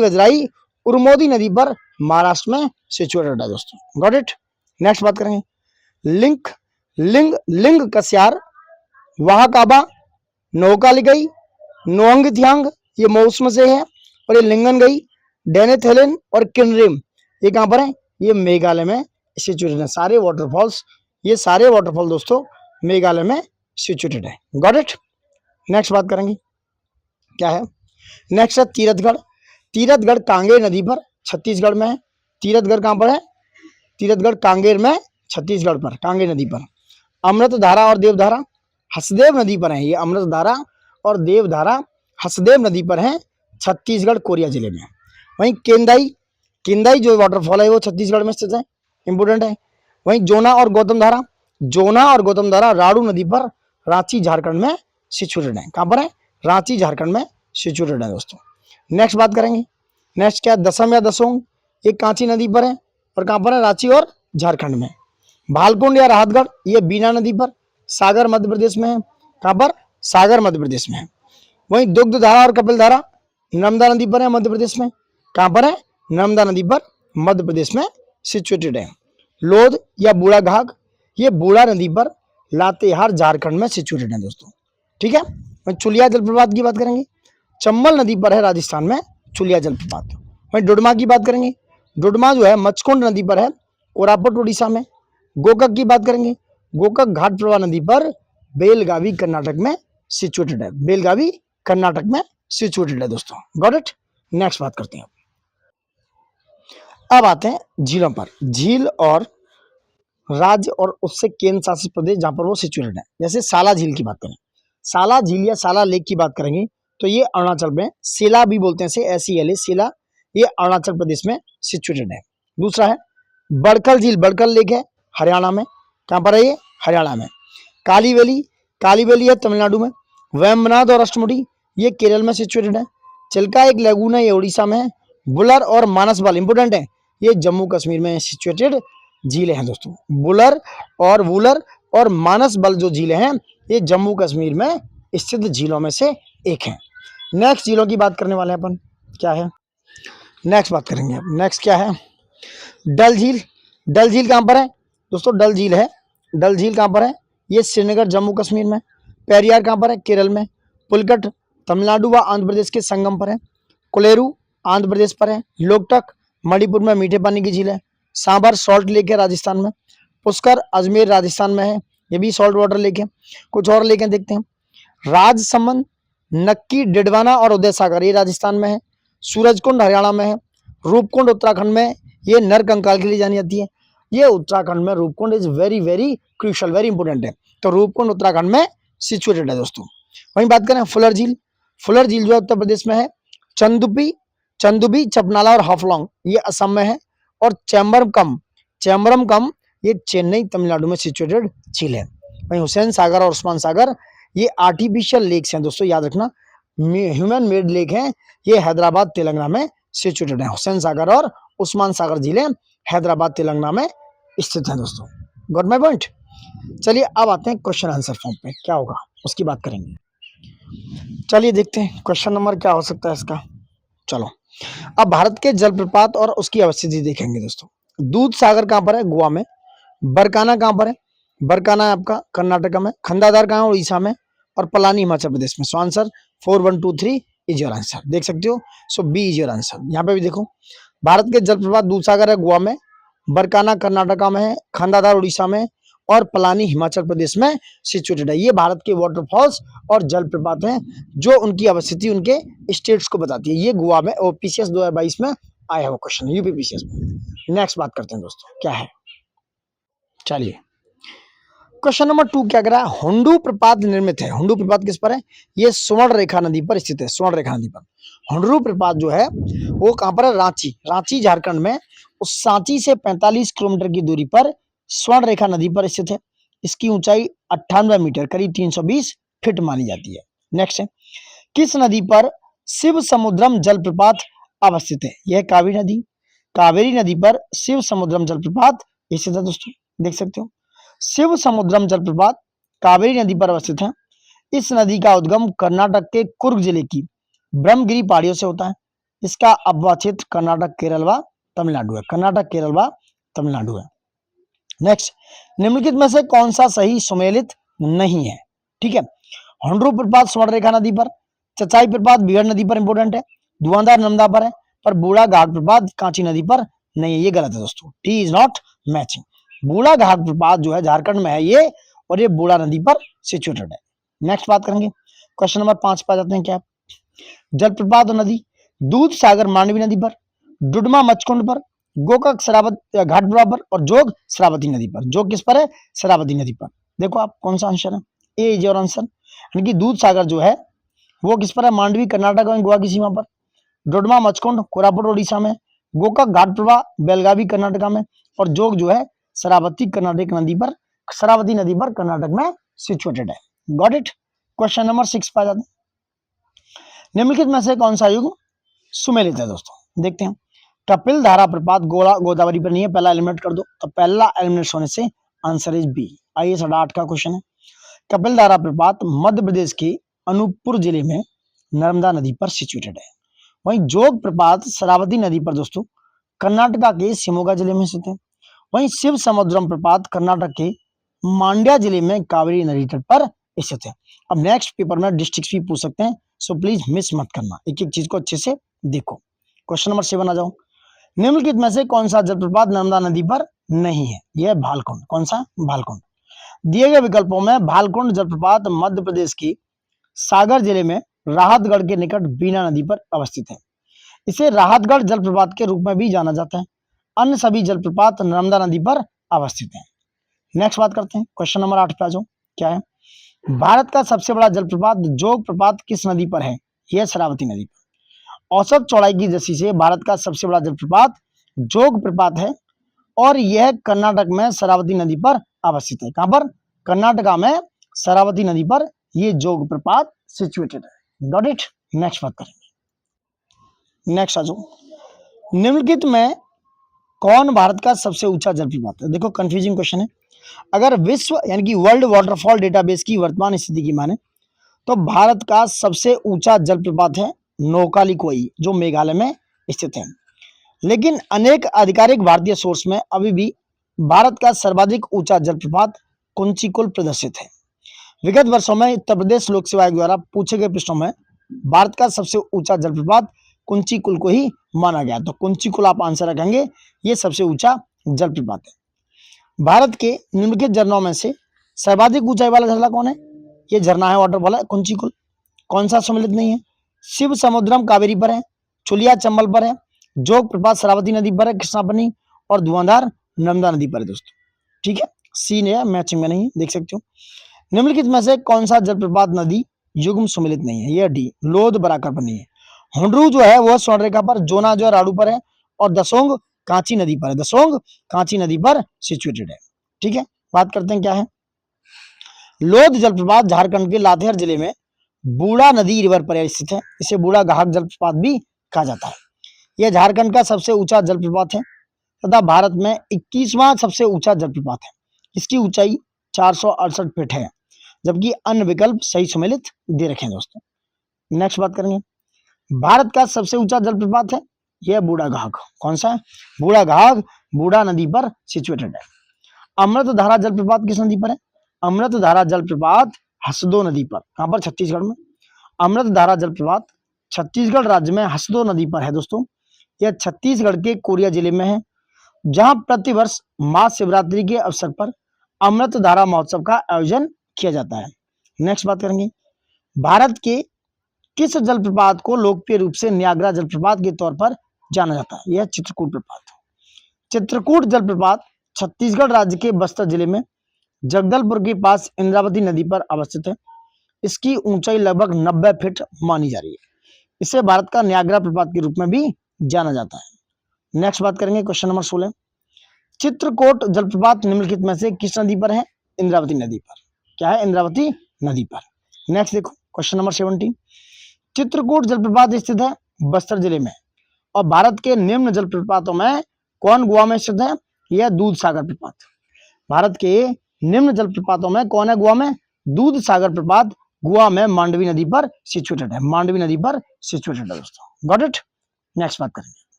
वजराई उर्मोदी नदी पर महाराष्ट्र में सिचुएटेड है दोस्तों। Got it. नेक्स्ट बात करेंगे लिंग कस्यार, वाहकाबा, नौकालिगई, नोंगथियांग, ये मौसम से है, और ये लिंगनगई, डेनेथेलिन और किनरिम, ये कहां पर है, ये मेघालय में सिचुएटेड है। सारे वाटरफॉल दोस्तों मेघालय में सिचुएटेड है। Got it. नेक्स्ट बात करेंगे क्या है, नेक्स्ट है तीरथगढ़ कांगेर नदी पर छत्तीसगढ़ में है। तीरथगढ़ कहां पर है, तीरथगढ़ कांगेर में छत्तीसगढ़ पर, कांगेर नदी पर। अमृतधारा और देवधारा हसदेव नदी पर है, ये अमृतधारा और देवधारा हसदेव नदी पर है, छत्तीसगढ़ कोरिया जिले में। वहीं केंदाई जो वाटरफॉल है वो छत्तीसगढ़ में स्थित है, इंपोर्टेंट है। वहीं जोना और गौतम धारा राड़ू नदी पर रांची झारखंड में सिचुएटेड है। कहां पर है, रांची झारखंड में सिचुएटेड है दोस्तों। नेक्स्ट बात करेंगे, नेक्स्ट क्या, दसम या दसोंग, ये कांची नदी पर है और कहां पर है, रांची और झारखंड में। भालकुंड या राहतगढ़, ये बीना नदी पर सागर मध्य प्रदेश में है। कहां पर, सागर मध्य प्रदेश में है। वहीं दुग्धधारा और कपिलधारा नर्मदा नदी पर है, मध्य प्रदेश में। कहां पर है, नर्मदा नदी पर मध्य प्रदेश में सिचुएटेड है। लोध या बूढ़ा घाघ, ये बूढ़ा नदी पर लातेहार झारखंड में सिचुएटेड है दोस्तों। ठीक है। चुलिया जलप्रपात की बात करेंगे, चंबल नदी पर है राजस्थान में चुलिया जलप्रपात। वहीं डुडमा की बात करेंगे, डुडमा जो है मचकुंड नदी पर है, कोरापुट उड़ीसा में। गोकक की बात करेंगे, गोकक घाट प्रवाह नदी पर बेलगावी कर्नाटक में सिचुएटेड है, बेलगावी कर्नाटक में सिचुएटेड है दोस्तों। Got it. नेक्स्ट बात करते हैं, अब आते हैं झीलों पर, झील और राज्य और उससे केंद्र शासित प्रदेश जहां पर वो सिचुएटेड है। जैसे साला झील की बात करें, साला झील या साला लेक की बात करेंगे तो ये अरुणाचल में, सेला भी बोलते हैं, SELA, सेला, ये अरुणाचल प्रदेश में सिचुएटेड है। दूसरा है बड़कल झील, बड़कल लेक है हरियाणा में। कहां पर है ये, हरियाणा में। काली वैली है तमिलनाडु में। वेम्बनाड और अष्टमुडी ये केरल में सिचुएटेड है। चिल्का एक लैगून है, ये उड़ीसा में है। बुलर और मानसबल इंपोर्टेंट है, ये जम्मू कश्मीर में सिचुएटेड झीलें हैं दोस्तों। बुलर और मानसबल जो झीलें हैं ये जम्मू कश्मीर में स्थित झीलों में से एक है। नेक्स्ट झीलों की बात करने वाले हैं अपन, क्या है, नेक्स्ट बात करेंगे। नेक्स्ट क्या है, डल झील कहां पर है दोस्तों, डल झील कहां पर है, ये श्रीनगर जम्मू कश्मीर में। पेरियार कहां पर है, केरल में। पुलकट तमिलनाडु व आंध्र प्रदेश के संगम पर है। कोलेरू आंध्र प्रदेश पर है। लोकटक मणिपुर में मीठे पानी की झील है। सांभर सॉल्ट लेक है राजस्थान में। पुष्कर अजमेर राजस्थान में है, ये भी सॉल्ट वाटर लेक है। कुछ और लेकें देखते हैं, राजसमंद, नक्की, डिडवाना और उदय सागर ये राजस्थान में है। सूरजकुंड हरियाणा में है। रूपकुंड उत्तराखंड में, ये नर कंकाल के लिए जानी जाती है। ये उत्तराखंड में Roopkund is very very crucial, very important है, तो रूपकुंड उत्तराखंड में सिचुएटेड है दोस्तों। वहीं बात करें फुलर झील जो उत्तर प्रदेश में है। चंदुपी चंदुबी, चपनाला और हाफलोंग ये असम में है, और चैम्बरमकम ये चेन्नई तमिलनाडु में सिचुएटेड झील है। वहीं हुसैन सागर और उस्मान सागर ये आर्टिफिशियल लेक्स हैं दोस्तों, याद रखना, ह्यूमन मेड लेक हैं, ये हैदराबाद तेलंगाना में सिचुएटेड है। हुसैन सागर और उस्मान सागर झीलें हैदराबाद तेलंगाना में स्थित हैं दोस्तों। Got my point. चलिए अब आते हैं क्वेश्चन आंसर फॉर्म पे, क्या होगा उसकी बात करेंगे। चलिए देखते हैं क्वेश्चन नंबर क्या हो सकता है इसका। चलो अब भारत के जलप्रपात और उसकी अवस्थिति देखेंगे दोस्तों। दूध सागर कहाँ पर है? गोवा में। बरकाना कहाँ पर है? बरकाना आपका कर्नाटक में। खंडाधार कहाँ है? उड़ीसा में। और पलानी हिमाचल प्रदेश में। So answer 4 1 2 3 is your answer, देख सकते हो। सो बी इज योर आंसर। यहाँ पे भी देखो, भारत के जलप्रपात दूध सागर है गोवा में, बरकाना कर्नाटका में है, खंडाधार उड़ीसा में, और पलानी हिमाचल प्रदेश में सिचुएटेड है। ये भारत के वाटरफॉल्स और जलप्रपात हैं जो उनकी अवस्थिति उनके स्टेट्स को बताती है। ये गोवा में और पीसीएस 2022 में आया हुआ क्वेश्चन, यूपी पीसीएस में। नेक्स्ट बात करते हैं दोस्तों, क्या है। चलिए क्वेश्चन नंबर 2 क्या कह रहा है? हुंडू प्रपात निर्मित है। हुंडू प्रपात किस पर है? ये स्वर्ण रेखा नदी पर स्थित है। स्वर्ण रेखा नदी पर हुंडू प्रपात जो है वो कहां पर है? रांची। रांची झारखंड में। उस सांची से 45 किलोमीटर की दूरी पर स्वर्ण रेखा नदी पर स्थित है। इसकी ऊंचाई 98 मीटर करीब 320 फीट मानी जाती है। नेक्स्ट है, किस नदी पर शिव समुद्रम जलप्रपात अवस्थित है? यह कावेरी नदी। कावेरी नदी पर शिव समुद्रम जलप्रपात स्थित है दोस्तों, देख सकते हो। शिव समुद्रम जलप्रपात कावेरी नदी पर अवस्थित है। इस नदी का उद्गम कर्नाटक के कुर्ग जिले की ब्रह्मगिरी पहाड़ियों से होता है। इसका अपवा क्षेत्र कर्नाटक केरल व तमिलनाडु है। कर्नाटक केरल व तमिलनाडु है। नेक्स्ट, निम्नलिखित में से कौन सा सही सुमेलित नहीं है? ठीक है, हुंडरू प्रपात स्वर्ण रेखा नदी पर, चचाई प्रपात बिहड़ नदी पर इंपोर्टेंट है, धुआंधार नर्मदा पर है, पर बूढ़ा घाट प्रपात कांची नदी पर नहीं है। ये गलत है दोस्तों, टी इज नॉट मैचिंग। बूढ़ा घाट प्रपात जो है झारखंड में है ये, और ये बूढ़ा नदी पर सिचुएटेड है। नेक्स्ट बात करेंगे, क्वेश्चन नंबर 5 पे आ जाते हैं। क्या जलप्रपात और नदी? दूध सागर मांडवी नदी पर, डुडमा मचकुंड पर, गोकाक शरावत घाट बराबर, और जोग शरावती नदी पर। जोग किस पर है? शरावती नदी पर। देखो आप कौन सा आंसर है, ए इज योर आंसर। यानी कि दूध सागर जो है वो किस पर है? मांडवी कर्नाटक और गोवा की सीमा पर। डोडमा मचकुंड कोरापुट उड़ीसा में। गोकाक घाट प्रवाह बेलगावी कर्नाटका में। और जोग जो है शरावती कर्नाटक नदी पर, शरावती नदी पर कर्नाटक में सिचुएटेड है। Got it. क्वेश्चन नंबर 6 पे आ जाते हैं। निम्नलिखित में से कौन सा युग सुमेलित है दोस्तों? देखते हैं। कपिल धारा प्रपात गोदावरी पर नहीं है, पहला एलिमिनेट कर दो, तो पहला एलिमिनेट होने से आंसर इज बी। आइए 8 का क्वेश्चन है। कपिल धारा प्रपात मध्य प्रदेश के अनूपपुर जिले में नर्मदा नदी पर सिचुएटेड है। वहीं जोग प्रपात शरावती नदी पर दोस्तों कर्नाटका के शिमोगा जिले में स्थित है। वहीं शिव समुद्रम प्रपात कर्नाटक के मांड्या जिले में कावेरी नदी तट पर स्थित है। अब नेक्स्ट पेपर में डिस्ट्रिक्ट भी पूछ सकते हैं, सो प्लीज मिस मत करना, एक एक चीज को अच्छे से देखो। क्वेश्चन नंबर 7 आ जाओ। निम्नलिखित में से कौन सा जलप्रपात नर्मदा नदी पर नहीं है? यह है भालकुंड। कौन सा? भालकुंड। दिए गए विकल्पों में भालकुंड जलप्रपात मध्य प्रदेश की सागर जिले में राहतगढ़ के निकट बीना नदी पर अवस्थित है। इसे राहतगढ़ जलप्रपात के रूप में भी जाना जाता है। अन्य सभी जलप्रपात नर्मदा नदी पर अवस्थित हैं। नेक्स्ट बात करते हैं, क्वेश्चन नंबर 8 पे आ जाओ। क्या है? भारत का सबसे बड़ा जलप्रपात जोग प्रपात किस नदी पर है? यह शरावती नदी पर। औसत चौड़ाई की दृष्टि से भारत का सबसे बड़ा जलप्रपात जोग प्रपात है, और यह कर्नाटक में शरावती नदी पर अवस्थित है। कहां पर? कर्नाटका में शरावती नदी पर यह जोग प्रपात सिचुएटेड है। Got it. नेक्स्ट बात करेंगे। नेक्स्ट आ जाओ। निम्नलिखित में कौन भारत का सबसे ऊंचा जलप्रपात है? देखो कंफ्यूजिंग क्वेश्चन है। अगर विश्व यानी कि वर्ल्ड वाटरफॉल डेटाबेस की वर्तमान स्थिति की माने तो भारत का सबसे ऊंचा जलप्रपात है नौकालिकोई, जो मेघालय में स्थित है। लेकिन अनेक आधिकारिक भारतीय सोर्स में अभी भी भारत का सर्वाधिक ऊंचा जलप्रपात कुंचिकुल प्रदर्शित है। विगत वर्षों में उत्तर प्रदेश लोक सेवा आयोग द्वारा पूछे गए प्रश्नों में भारत का सबसे ऊंचा जलप्रपात कुंचिकुल को ही माना गया, तो कुंचिकुल आप आंसर रखेंगे, ये सबसे ऊंचा जलप्रपात है। भारत के निम्नलिखित झरनों में से सर्वाधिक ऊंचाई वाला झरना कौन है? ये झरना है वाटरफॉल है कुंचिकुल। कौन सा सम्मिलित नहीं है? शिव समुद्रम कावेरी पर है, चुलिया चंबल पर है, जोग प्रपात शरावती नदी पर है कृष्णापनी, और धुआंधार नर्मदा नदी पर है दोस्तों। ठीक है, सीन है मैचिंग में नहीं है, देख सकते हो। निम्नलिखित में से कौन सा जलप्रपात नदी युग्म सुमेलित नहीं है? यह डी लोध बराकर पर नहीं है। हुंडरू जो है वह स्वर्णरेखा पर, जोना जो है राड़ू पर है, और दसोंग कांची नदी पर है। दसोंग कांची नदी पर सिचुएटेड है। ठीक है, बात करते हैं क्या है। लोध जलप्रपात झारखंड के लातेहार जिले में बूढ़ा नदी रिवर पर स्थित है। इसे बूढ़ा घाघ जलप्रपात भी कहा जाता है। यह झारखंड का सबसे ऊंचा जलप्रपात है तथा भारत में 21वां सबसे ऊंचा जलप्रपात है। इसकी ऊंचाई 468 फीट है, जबकि अन्य विकल्प सही सम्मिलित दे रखे हैं दोस्तों। नेक्स्ट बात करेंगे, भारत का सबसे ऊंचा जलप्रपात है यह बूढ़ा घाघ। कौन सा है? बूढ़ा घाघ बूढ़ा नदी पर सिचुएटेड है। अमृतधारा जलप्रपात किस नदी पर है? अमृतधारा जलप्रपात हसदो नदी पर। कहां पर? छत्तीसगढ़ में। अमृतधारा जलप्रपात छत्तीसगढ़ राज्य में हसदो नदी पर है दोस्तों। यह छत्तीसगढ़ के कोरिया जिले में है, जहां प्रतिवर्ष महाशिवरात्रि के अवसर पर अमृतधारा महोत्सव का आयोजन किया जाता है। नेक्स्ट बात करेंगे, भारत के किस जलप्रपात को लोकप्रिय रूप से न्यागरा जलप्रपात के तौर पर जाना जाता है? यह चित्रकूट प्रपात। चित्रकूट जलप्रपात छत्तीसगढ़ राज्य के बस्तर जिले में जगदलपुर के पास इंद्रावती नदी पर अवस्थित है। इसकी ऊंचाई लगभग 90 फीट मानी जा रही है। इसे भारत का न्यागरा प्रपात के रूप में भी जाना जाता है। नेक्स्ट बात करेंगे क्वेश्चन नंबर 16, चित्रकूट जलप्रपात निम्नलिखित में से किस नदी पर है? इंद्रावती नदी पर। क्या है? इंद्रावती नदी पर। नेक्स्ट देखो क्वेश्चन नंबर 17, चित्रकूट जलप्रपात स्थित है बस्तर जिले में, और भारत के निम्न जलप्रपातों में कौन गोवा में स्थित है? यह दूध सागर प्रपात। भारत के निम्न जलप्रपातों में कौन है गोवा में? दूध सागर प्रपात गोवा में मांडवी नदी पर सिचुएटेड है। मांडवी नदी पर सिचुएटेड है दोस्तों। Got it? नेक्स्ट बात करेंगे,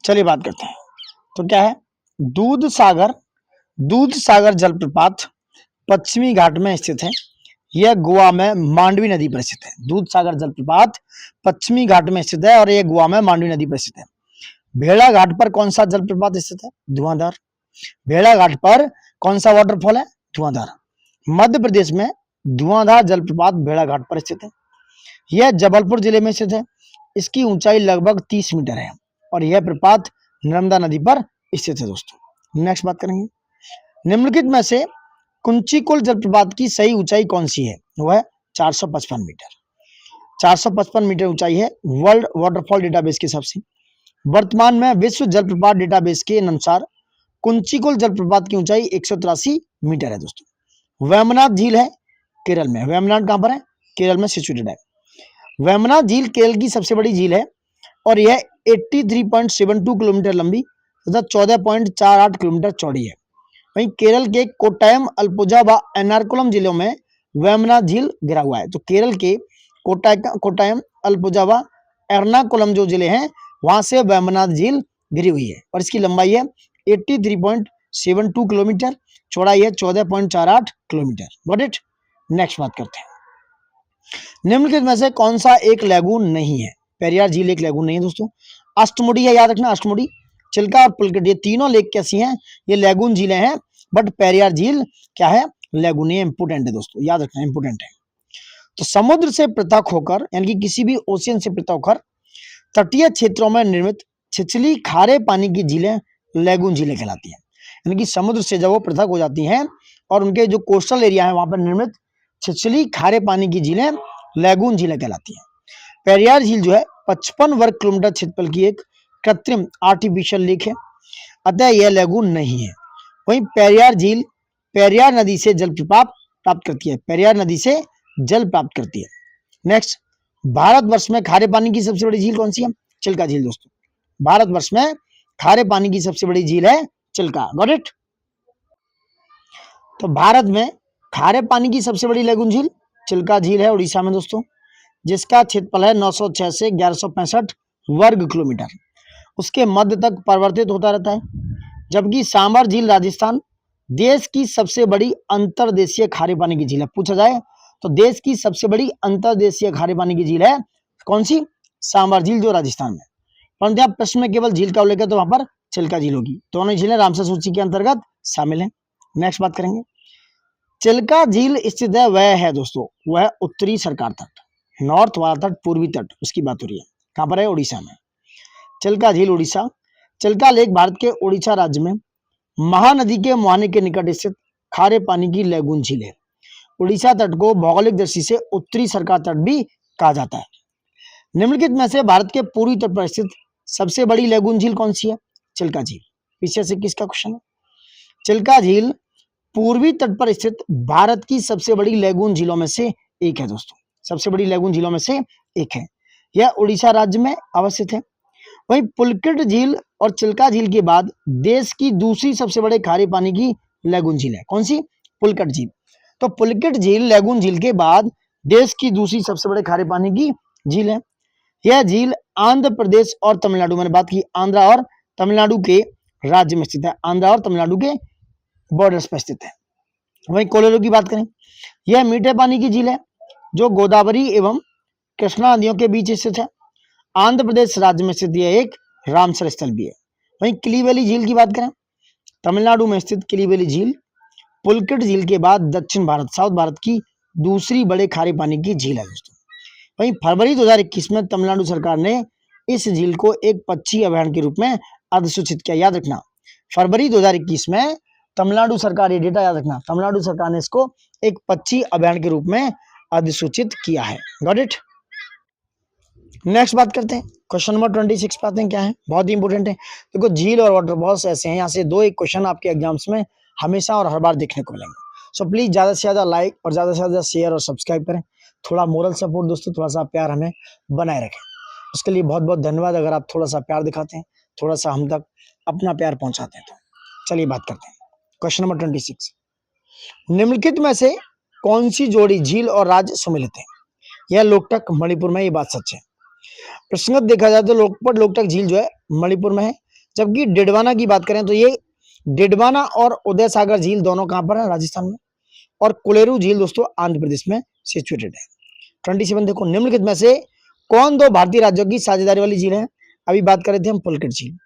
चलिए बात करते हैं। तो क्या है? दूध सागर जलप्रपात पश्चिमी घाट में स्थित है। यह गोवा में मांडवी नदी पर स्थित है। दूध सागर जलप्रपात पश्चिमी घाट में स्थित है और यह गोवा में मांडवी नदी पर स्थित है। भेड़ा घाट पर कौन सा जलप्रपात स्थित है? धुआंधार। भेड़ा घाट पर कौन सा वाटरफॉल है? धुआंधार। मध्य प्रदेश में धुआंधार जलप्रपात भेड़ा घाट पर स्थित है। यह जबलपुर जिले में स्थित है। इसकी ऊंचाई लगभग 30 मीटर है और यह प्रपात नर्मदा नदी पर स्थित है दोस्तों। नेक्स्ट बात करेंगे, निम्नलिखित में से कुंचिकुल जलप्रपात की सही ऊंचाई कौन सी है? वह 455 मीटर। 455 मीटर ऊंचाई है वर्ल्ड वाटरफॉल डेटाबेस के हिसाब से। वर्तमान में विश्व जलप्रपात डेटाबेस के अनुसार कुंचिकुल जलप्रपात की ऊंचाई 183 मीटर है दोस्तों। वेमनाथ झील है केरल में। वेमनाथ कहां पर है? केरल में सिचुएटेड है। वेमनाथ झील केरल की सबसे बड़ी झील है और यह 83.72 किलोमीटर लंबी तथा 14.48 किलोमीटर चौड़ी है। वहीं केरल के कोट्टायम, अल्पुझा व एर्नाकुलम जिलों में वेमनाथ झील गिरा हुआ है। तो केरल के कोट्टायम, अल्पुझा व एर्नाकुलम जो जिले हैं वहां से वेमनाथ झील गिरी हुई है और इसकी लंबाई है 83.72 किलोमीटर, चौड़ाई है 14.48 किलोमीटर। Got it? नेक्स्ट बात करते हैं, निम्नलिखित में से कौन सा एक लैगून नहीं है? पेरियार झील एक लैगून नहीं है दोस्तों। अष्टमुडी है, याद रखना अष्टमुडी, चिल्का और पुलकट, ये तीनों लेक कैसी हैं? ये लैगून झीलें हैं, बट पेरियार झील क्या है? लैगून। ये इंपोर्टेंट है दोस्तों, याद रखना इंपोर्टेंट है। तो समुद्र से पृथक होकर यानी कि किसी भी ओशियन से पृथक होकर तटीय क्षेत्रों में निर्मित छिछली खारे पानी की झीलें लैगून झीलें कहलाती हैं। यानी कि समुद्र से जब वो पृथक हो जाती हैं और उनके जो कोस्टल एरिया है वहां पर निर्मित छिछली खारे पानी की झीलें लैगून झीलें कहलाती हैं। पेरियार झील जो है 55 वर्ग किलोमीटर क्षेत्रफल की एक कृत्रिम आर्टिफिशियल लेक है, अतः यह लैगून नहीं है। वहीं पेरियार झील पेरियार नदी से जल प्राप्त करती है। पेरियार नदी से जल प्राप्त करती है। नेक्स्ट, भारतवर्ष में खारे पानी की सबसे बड़ी झील कौन सी है? चिल्का झील दोस्तों। भारतवर्ष में खारे पानी की सबसे बड़ी झील है चिल्का। Got it? तो भारत में खारे पानी की सबसे बड़ी लैगून झील चिल्का झील है उड़ीसा में दोस्तों, जिसका क्षेत्रफल है 906 से 1165 वर्ग किलोमीटर। उसके मध्य तक परिवर्तित होता रहता है। जबकि सांबर झील राजस्थान देश की सबसे बड़ी अंतर्देशीय खारे पानी की झील है। पूछा जाए तो देश की सबसे बड़ी अंतर्देशीय खारे पानी की झील है कौन सी? सांबर झील जो राजस्थान में। परंतु आप प्रश्न में केवल झील का उल्लेख है तो वहां पर चिल्का झील होगी। दोनों झीलें रामसर सूची के अंतर्गत शामिल हैं। नेक्स्ट बात करेंगे, चिल्का झील स्थित है वह है दोस्तों, वह है उत्तरी सरकार तट, नॉर्थ वाला तट, पूर्वी तट, उसकी बात हो रही है। कहां पर है? उड़ीसा में। चिल्का झील उड़ीसा। चिल्का लेक भारत के उड़ीसा राज्य में महानदी के मुहाने के निकट स्थित खारे पानी की लैगून झील है। उड़ीसा तट को भौगोलिक दृष्टि से उत्तरी सरकार तट भी कहा जाता है। निम्नलिखित में से भारत के पूर्वी तट पर स्थित सबसे बड़ी लैगून झील कौन सी है? चिल्का झील। पीछे से किसका क्वेश्चन है? चिल्का झील पूर्वी तट पर स्थित भारत की सबसे बड़ी लैगून झीलों में से एक है दोस्तों, सबसे बड़ी लैगून झीलों में से एक है। यह उड़ीसा राज्य में अवस्थित है। वहीं पुलकित झील और चिल्का झील के बाद देश की दूसरी सबसे बड़े खारे पानी की लैगून झील है। कौन सी? पुलकित झील। तो पुलकित झील लैगून झील के बाद देश की दूसरी सबसे बड़े खारे पानी की झील है। यह झील आंध्र प्रदेश और तमिलनाडु, मैंने बात की आंध्रा और तमिलनाडु के राज्य में स्थित है, आंध्रा और तमिलनाडु के बॉर्डर्स पर स्थित है। वहीं कोलेरू की बात करें, यह मीठे पानी की झील है जो गोदावरी एवं कृष्णा नदियों के बीच स्थित है। आंध्र प्रदेश राज्य में स्थित यह एक रामसर स्थल भी है। वहीं किलीवेली झील की बात करें, तमिलनाडु में स्थित किलीवेली झील पुलकित झील के बाद दक्षिण भारत, साउथ भारत की दूसरी बड़े खारे पानी की झील है दोस्तों। वहीं फरवरी 2021 में तमिलनाडु सरकार ने इस झील को एक पक्षी अभयारण्य के रूप में अधिसूचित किया। याद रखना, फरवरी 2021 में तमिलनाडु सरकार, ये डेटा याद रखना, तमिलनाडु सरकार ने इसको एक पक्षी अभयारण्य के रूप में अधिसूचित किया है। Got it. नेक्स्ट बात करते हैं, क्वेश्चन नंबर 26 पे आते हैं। क्या है? बहुत ही इंपॉर्टेंट है। देखो, झील और वाटरफॉल्स ऐसे हैं, यहाँ से 2-1 क्वेश्चन आपके एग्जाम्स में हमेशा और हर बार देखने को मिलेंगे। सो प्लीज ज्यादा से ज्यादा लाइक और ज्यादा से ज्यादा शेयर और सब्सक्राइब करें। थोड़ा मोरल सपोर्ट दोस्तों, थोड़ा सा प्यार हमें बनाए रखें। उसके लिए बहुत बहुत धन्यवाद। अगर आप थोड़ा सा प्यार दिखाते हैं, थोड़ा सा हम तक अपना प्यार पहुंचाते हैं, तो चलिए बात करते हैं। क्वेश्चन नंबर 26, निम्नलिखित में से कौन सी जोड़ी झील और राज्य सम्मिलित है? यह लोकटक मणिपुर में, ये बात सच है। प्रसंगत देखा जाए तो लोकटक झील जो है मणिपुर में है, जबकि डिडवाना की बात करें तो ये डिडवाना और उदय सागर झील दोनों कहां पर है? राजस्थान में। और कोलेरू झील दोस्तों आंध्र प्रदेश में सिचुएटेड है। 27 देखो, निम्नलिखित में से कौन दो भारतीय राज्यों की साझेदारी वाली झील है? अभी बात कर रहे थे हम पुलकित झील।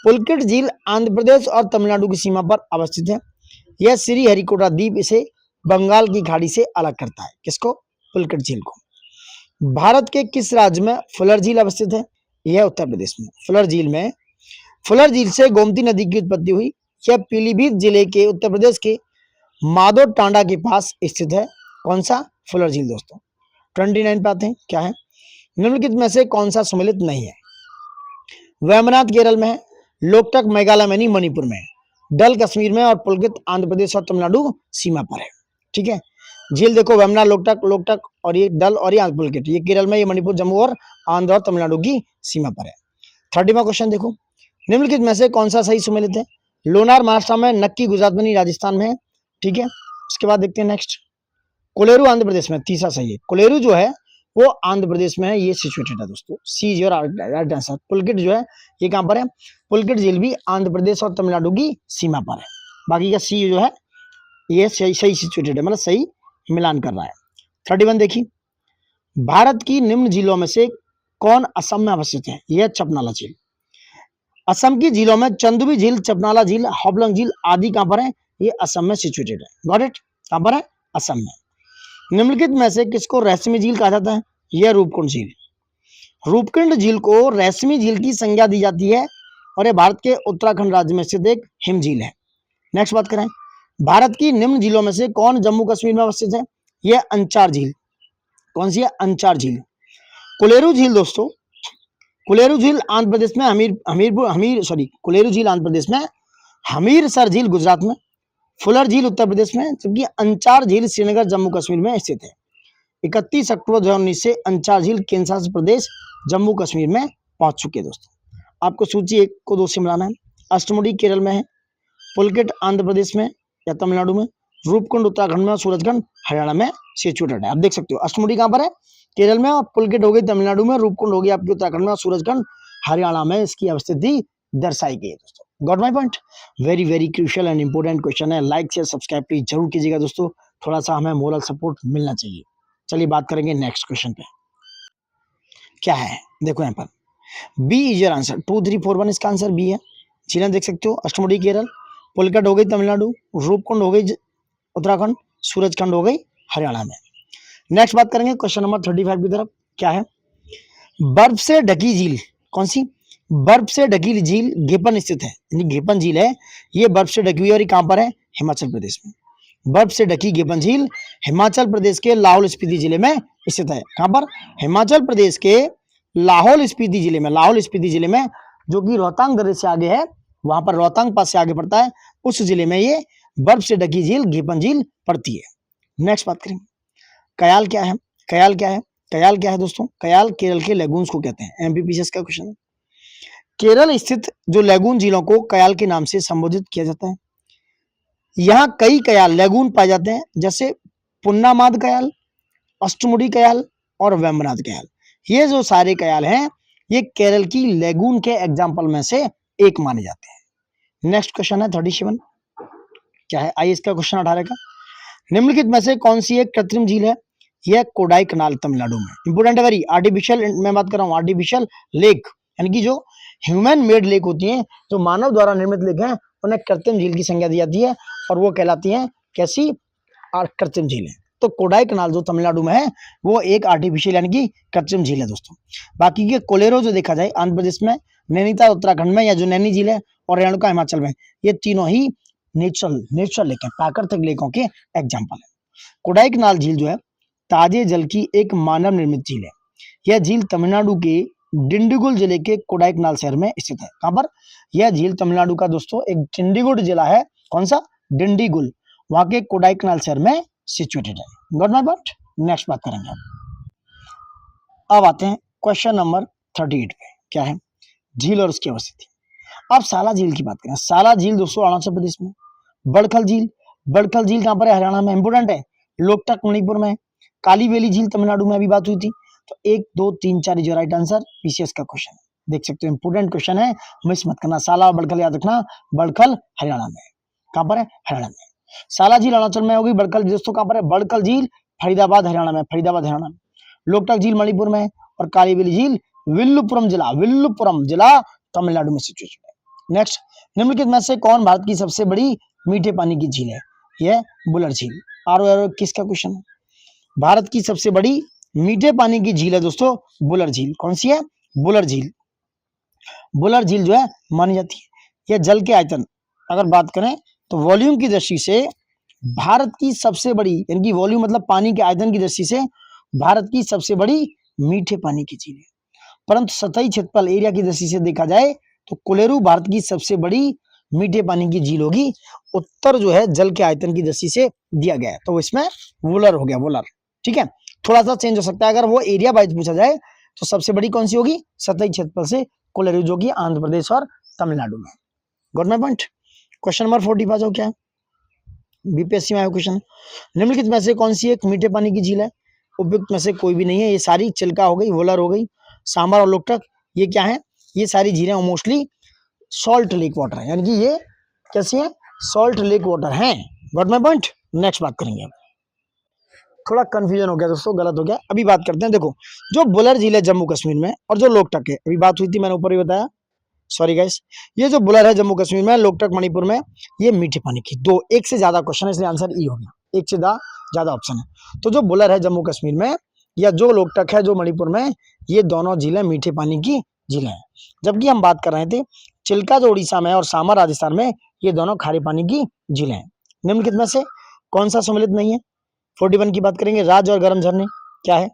पुलकित झील आंध्र प्रदेश और तमिलनाडु की सीमा पर अवस्थित है। यह श्री हरिकोटा द्वीप इसे बंगाल की खाड़ी से अलग करता है। किसको? पुलकित झील को। भारत के किस राज्य में फुलर झील अवस्थित है? यह उत्तर प्रदेश में। फुलर झील से गोमती नदी की उत्पत्ति हुई। यह पीलीभीत जिले के उत्तर प्रदेश के माधो टांडा के पास स्थित है। कौन सा? फुलर झील दोस्तों। 29 पे आते हैं। क्या है? निम्नलिखित में से कौन सा सम्मिलित नहीं है? वेमनाथ केरल में है, लोकटक मेघालय में नहीं मणिपुर में है, डल कश्मीर में और पुलकित आंध्र प्रदेश और तमिलनाडु सीमा पर है। ठीक है, झील देखो, वेमना, लोकटक और ये डल और ये पुलकित, ये केरल में, ये मणिपुर, जम्मू और आंध्र और तमिलनाडु की सीमा पर है। 30वां क्वेश्चन देखो, निम्नलिखित में से कौन सा सही सम्मिलित है? लोनार महाराष्ट्र में, नक्की गुजरात में नहीं राजस्थान में है। ठीक है, उसके बाद देखते हैं नेक्स्ट, कोलेरू आंध्र प्रदेश में, तीसरा सही है। कोलेरू जो है वो आंध्र प्रदेश में है, ये सिचुएटेड है दोस्तों। सी इज योर राइट आंसर। पुलकित जो है ये कहां पर है? पुलकित झील भी आंध्र प्रदेश और तमिलनाडु की सीमा पर है। बाकी का सी जो है ये सही सिचुएटेड है, मतलब सही मिलान कर रहा है। 31 देखिए, भारत की निम्न झीलों में से कौन असम में अवस्थित है? यह चपनाला झील। असम की झीलों में चंदुबी झील, चपनाला झील, हाफलंग झील आदि कहां पर है? ये असम में सिचुएटेड है। Got it. कहां पर है? असम में। निम्नलिखित में से किसको रहस्यमय झील कहा जाता है? यह रूपकुंड झील। रूपकुंड झील को रहस्यमय झील की संज्ञा दी जाती है और यह भारत के उत्तराखंड राज्य में स्थित एक हिम झील है। नेक्स्ट बात करें, भारत की निम्न झीलों में से कौन जम्मू कश्मीर में अवस्थित है? यह अंचार झील। कौन सी है? अंचार झील। कोलेरू झील दोस्तों, कोलेरू झील आंध्र प्रदेश में, कोलेरू झील आंध्र प्रदेश में, हमीरसर झील गुजरात में, फुलर झील उत्तर प्रदेश में, जबकि अंचार झील श्रीनगर जम्मू कश्मीर में स्थित है। 31 अक्टूबर 2019 से अंचार झील केंद्र शासित प्रदेश जम्मू कश्मीर में पहुंच चुके हैं दोस्तों। आपको सूची 1 को 2 से मिलाना है। अष्टमुडी केरल में है, पुलकित आंध्र प्रदेश में या तमिलनाडु में, रूपकुंड उत्तराखंड में, सूरजखंड हरियाणा में सिचुएटेड है। आप देख सकते हो अष्टमुडी कहां पर है? केरल में, और पुलकित हो गई तमिलनाडु में, रूपकुंड हो गई आपकी उत्तराखंड में, और सूरजखंड हरियाणा में इसकी अवस्थिति दर्शाई गई है दोस्तों। Got my point. Very very crucial and important question है। लाइक शेयर सब्सक्राइब प्लीज जरूर कीजिएगा दोस्तों, थोड़ा सा हमें मोरल सपोर्ट मिलना चाहिए। चलिए बात करेंगे नेक्स्ट क्वेश्चन पे। क्या है? देखो यहाँ पर बी इज योर आंसर। 2 3 4 1 इसका आंसर बी है। झीलें देख सकते हो, अष्टमुडी केरल, पुलकित हो गई तमिलनाडु, रूपकुंड हो गई उत्तराखंड, सूरजखंड हो गई हरियाणा में। नेक्स्ट बात करेंगे क्वेश्चन नंबर 35 की तरफ। क्या है? बर्फ से ढकी झील कौन सी? बर्फ से ढकी झील घेपन स्थित है, यानी घेपन झील है, ये बर्फ से ढकी हुई है और ये कहां पर है? हिमाचल प्रदेश में। बर्फ से ढकी घेपन झील हिमाचल प्रदेश के लाहौल स्पीति जिले में स्थित है। कहां पर? हिमाचल प्रदेश के लाहौल स्पीति जिले में जो कि रोहतांग दर्रे से आगे है, वहां पर रोहतांग पास से आगे पड़ता है, उस जिले में ये बर्फ से ढकी झील घेपन झील पड़ती है। नेक्स्ट बात करेंगे, कयाल क्या है? कयाल क्या है? कयाल क्या है दोस्तों? कयाल केरल के लेगून्स को कहते हैं। एमपीपीसीएस का क्वेश्चन है। केरल स्थित जो लेगून झीलों को कयाल के नाम से संबोधित किया जाता है। यहाँ कई कयाल लेगून पाए जाते हैं, जैसे पुन्नामाद कयाल, अष्टमुडी कयाल और वेम्बनाथ कयाल। ये जो सारे कयाल हैं, ये केरल की लेगून के एग्जाम्पल में से एक माने जाते हैं। नेक्स्ट क्वेश्चन है 37, क्या है? आइए इसका क्वेश्चन 18 का, निम्नलिखित में से कौन सी एक कृत्रिम झील है? यह कोडाई कनाल तमिलनाडु में। इंपोर्टेंट है वेरी, आर्टिफिशियल मैं बात कर रहा हूँ, आर्टिफिशियल लेक, यानी कि जो ह्यूमन मेड लेक होती है, जो मानव द्वारा निर्मित लेक है, उन्हें कृत्रिम झील की संज्ञा दी जाती है और वो कहलाती है कैसी? कृत्रिम झील है। तो कोडाई कनाल जो तमिलनाडु में है, वो एक आर्टिफिशियल यानी कि कृत्रिम झील है दोस्तों। बाकी के कोलेरो जो देखा जाए आंध्र प्रदेश में, नैनीताल उत्तराखंड में, या जो नैनी झील है, और रेणुका हिमाचल में, ये तीनों ही नेचुरल लेक है, प्राकृतिक लेकों के एग्जाम्पल है। कोडाई कनाल झील जो है ताजे जल की एक मानव निर्मित झील है। यह झील तमिलनाडु के डिंडीगुल जिले के कोडाई कनाल शहर में स्थित है। कहां पर? यह झील तमिलनाडु का दोस्तों एक डिंडीगुल जिला है। कौन सा? डिंडीगुल, वहां के कोडाई कनाल शहर में सिचुएटेड है। Got my point? नेक्स्ट बात करेंगे अब आते हैं क्वेश्चन नंबर 38 पे, क्या है? झील और उसकी अवस्थिति। अब साला झील की बात करें। साला झील दोस्तों अरुणाचल प्रदेश में। बड़खल झील कहां पर है? हरियाणा में। इंपोर्टेंट है। लोकटक मणिपुर में। कालीबेली झील तमिलनाडु में अभी बात हुई थी। तो 1 2 3 4 जो राइट आंसर पीसीएस का क्वेश्चन है, देख सकते हो, इंपोर्टेंट क्वेश्चन है, मिस मत करना। साला और बड़खल याद रखना। बड़खल हरियाणा में। कहां पर है? हरियाणा में। साला झील अरुणाचल में होगी। बड़खल दोस्तों कहां पर है? बड़खल झील फरीदाबाद हरियाणा में। फरीदाबाद हरियाणा में। लोकटक झील मणिपुर में और कालीबेली झील विल्लुपुरम जिला तमिलनाडु में सिचुएटेड है। नेक्स्ट, निम्नलिखित में से कौन भारत की सबसे बड़ी मीठे पानी की झील है? यह बुलर झील। आर किसका क्वेश्चन है? भारत की सबसे बड़ी मीठे पानी की झील है दोस्तों बुलर झील। कौन सी है? बुलर झील। बुलर झील जो है मानी जाती है। यह जल के आयतन अगर बात करें तो वॉल्यूम की दृष्टि से भारत की सबसे बड़ी, यानी कि वॉल्यूम मतलब पानी के आयतन की दृष्टि से भारत की सबसे बड़ी मीठे पानी की झील है। परंतु सतही क्षेत्रफल एरिया की दृष्टि से देखा जाए तो कोलेरू भारत की सबसे बड़ी मीठे पानी की झील होगी। उत्तर जो है जल के आयतन की दृष्टि से दिया गया है, तो इसमें वुलर हो गया, वुलर। ठीक है, थोड़ा सा चेंज हो सकता है। अगर वो एरिया वाइज पूछा जाए तो सबसे बड़ी कौन सी होगी? सतही क्षेत्रफल से कोलेरू, जो कि आंध्र प्रदेश और तमिलनाडु में। Got my point? Question number 45 हो क्या है? बीपीएससी में आया क्वेश्चन। निम्नलिखित में से कौन सी एक मीठे पानी की झील है? उपयुक्त में से कोई भी नहीं है। ये सारी चिल्का हो गई, वोलर हो गई, सांबर और लोकटक, ये क्या है? ये सारी झीलें मोस्टली सॉल्ट लेक वाटर है, यानी कि ये कैसी है? सॉल्ट लेक वाटर हैं। Got my point? नेक्स्ट बात करेंगे अब। थोड़ा कंफ्यूजन हो गया दोस्तों, गलत हो गया। अभी बात करते हैं। देखो, जो बुलर झील है जम्मू कश्मीर में और जो लोकटक है, अभी बात हुई थी, मैंने ऊपर ही बताया, सॉरी गाइस, ये जो बुलर है जम्मू कश्मीर में, लोकटक मणिपुर में, ये मीठे पानी की। दो, एक से ज्यादा क्वेश्चन है, इसलिए आंसर ई हो गया, एक से ज्यादा ऑप्शन है। तो जो बुलर है जम्मू कश्मीर में या जो लोकटक है जो मणिपुर में, ये दोनों झीलें मीठे पानी की झीलें हैं। जबकि हम बात कर रहे थे चिल्का जो उड़ीसा में और सामर राजस्थान में, ये दोनों खारे पानी की झीलें हैं। निम्नलिखित में से कौन सा सम्मिलित नहीं है? 41 की बात करेंगे। राज और गर्म झरने क्या है?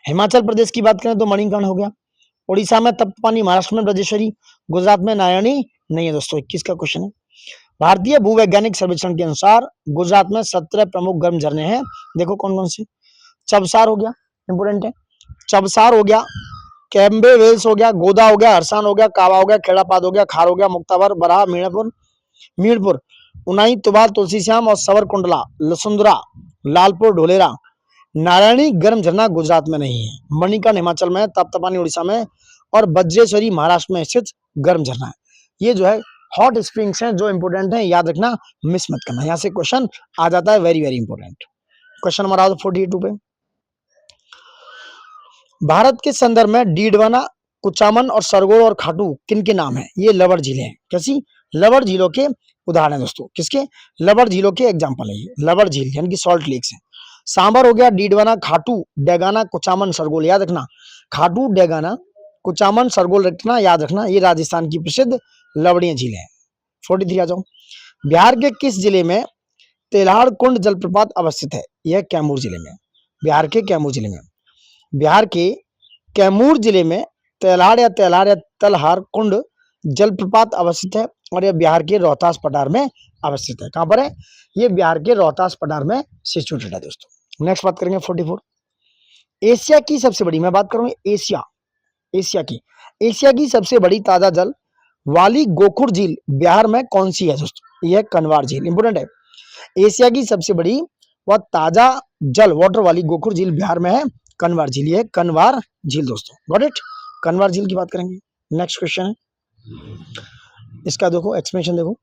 हिमाचल प्रदेश की बात करें तो मणिकर्ण हो गया। उड़ीसा में तप्त पानी, महाराष्ट्र में ब्रजेश्वरी, गुजरात में नारायणी नहीं है दोस्तों। 21 का क्वेश्चन है। भारतीय भूवैज्ञानिक सर्वेक्षण के अनुसार गुजरात में 17 प्रमुख गर्म झरने हैं। देखो कौन कौन से? चबसार हो गया, इंपोर्टेंट है। चबसार हो गया, कैम्बे वेल्स हो गया, गोदा हो गया, हरसान हो गया, कावा हो गया, खेड़ापाद हो गया, खार हो गया, मुक्तावर, बराह, मीणपुर, उनाई, तुबाल, तुलसीश्याम और सवरकुंडला, लसुंदरा, लालपुर, ढोलेरा। नारायणी गर्म झरना गुजरात में नहीं है। मणिकर्ण हिमाचल में, तप्तपानी उड़ीसा में और बज्रेश्वरी महाराष्ट्र में स्थित गर्म झरना है। ये जो है हॉट स्प्रिंग्स हैं जो इंपोर्टेंट है, याद रखना, मिस मत करना। यहाँ से क्वेश्चन आ जाता है, very very important. Question number 42 पे, भारत के संदर्भ में डीडवाना, कुचामन और सरगोल और खाटू किन के नाम है? ये लवण झीलें हैं। कैसी? लवण झीलों के उदाहरण है दोस्तों। किसके? लवण झीलों के एग्जाम्पल है ये, लवण झील यानी कि सॉल्ट लेक्स है। सांबर हो गया, डीडवाना, खाटू, डेगाना, कुचामन, सरगोल, याद रखना। खाटू, डेगाना, कुचामन, सरगोल रखना, याद रखना, ये राजस्थान की प्रसिद्ध लवणीय झीलें हैं। 43 आ जाओ। बिहार के किस जिले में तेल्हाड़ कुंड जलप्रपात अवस्थित है? यह कैमूर जिले में। बिहार के कैमूर जिले में। बिहार के कैमूर जिले में तेल्हाड़ या तलहार कुंड जलप्रपात अवस्थित है और यह बिहार के रोहतास पठार में अवस्थित है। कहां पर है? ये बिहार के रोहतास पठार में सिचुएटेड है दोस्तों। नेक्स्ट बात करेंगे 44। एशिया की सबसे बड़ी, मैं बात करूंगा एशिया की सबसे बड़ी ताजा जल वाली गोखुर झील बिहार में कौन सी है दोस्तों? यह कनवार झील, इंपोर्टेंट है। एशिया की सबसे बड़ी व ताजा जल वाटर वाली गोखुर झील बिहार में है कनवार झील, ये कनवार झील दोस्तों। Got it? कनवार झील की बात करेंगे। नेक्स्ट क्वेश्चन है, इसका देखो एक्सप्लेनेशन देखो।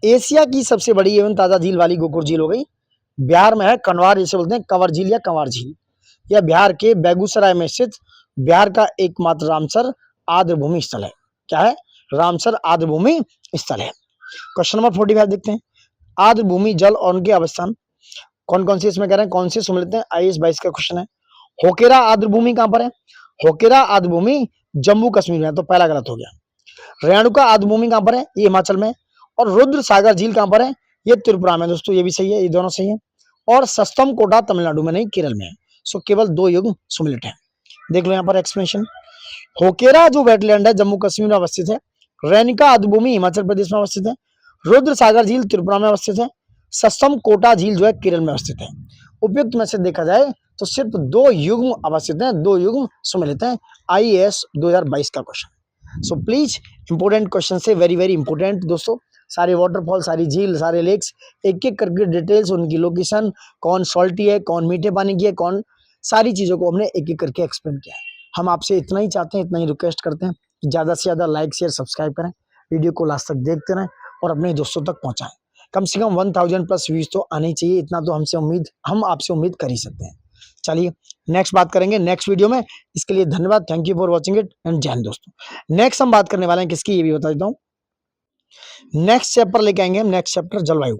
एशिया की सबसे बड़ी एवं ताजा झील वाली गोखुर झील हो गई बिहार में है कनवार, इसे बोलते हैं कंवर झील या कंवार झील। यह बिहार के बेगूसराय में स्थित बिहार का एकमात्र रामसर आर्द्रभूमि स्थल है। क्या है? रामसर आर्द्रभूमि स्थल है। क्वेश्चन नंबर 45 देखते हैं। आर्द्रभूमि जल और उनके अवस्थान कौन कौन से इसमें कह रहे हैं, कौन से सम्मिलित हैं? IAS 22 का क्वेश्चन है। होकेरा आर्द्रभूमि कहां पर है? होकेरा आर्द्रभूमि जम्मू कश्मीर में है, तो पहला गलत हो गया। रेणुका आर्द्रभूमि कहां पर है? ये हिमाचल में। और रुद्र सागर झील कहां पर है? ये त्रिपुरा में दोस्तों, ये भी सही है, ये दोनों सही है। और सस्तम कोटा तमिलनाडु में नहीं, केरल में है। सो केवल 2 युग्म सम्मिलित है। देख लो यहाँ पर एक्सप्लेनेशन। होकेरा जो वेटलैंड है जम्मू कश्मीर में अवस्थित है। रेणुका आर्द्रभूमि हिमाचल प्रदेश में अवस्थित है। रुद्र सागर झील त्रिपुरा में अवस्थित है। सस्तम कोटा झील जो है केरल में अवस्थित है। उपयुक्त में से देखा जाए तो सिर्फ 2 युग्म अवस्थित हैं, 2 युग्म सम्मिलित हैं। IAS 2022 का question. So please important question से, वेरी वेरी इंपोर्टेंट दोस्तों। सारे वाटरफॉल, सारी झील, सारे लेक्स, एक एक करके डिटेल्स, उनकी लोकेशन, कौन सॉल्टी है, कौन मीठे पानी की है, कौन, सारी चीजों को हमने एक एक करके एक्सप्लेन किया है। हम आपसे इतना ही चाहते हैं, इतना ही रिक्वेस्ट करते हैं कि ज्यादा से ज्यादा लाइक शेयर सब्सक्राइब करें, वीडियो को लास्ट तक देखते रहें और अपने दोस्तों तक पहुंचाएं। कम से कम 1000 प्लस व्यूज तो आने ही चाहिए, इतना तो हम आपसे उम्मीद कर ही सकते हैं। चलिए नेक्स्ट बात करेंगे नेक्स्ट वीडियो में। इसके लिए धन्यवाद, thank you for watching it and जय हिंद दोस्तों। नेक्स्ट हम बात करने वाले हैं किसकी, ये भी बता देता हूँ। नेक्स्ट चैप्टर लेके आएंगे हम, नेक्स्ट चैप्टर जलवायु।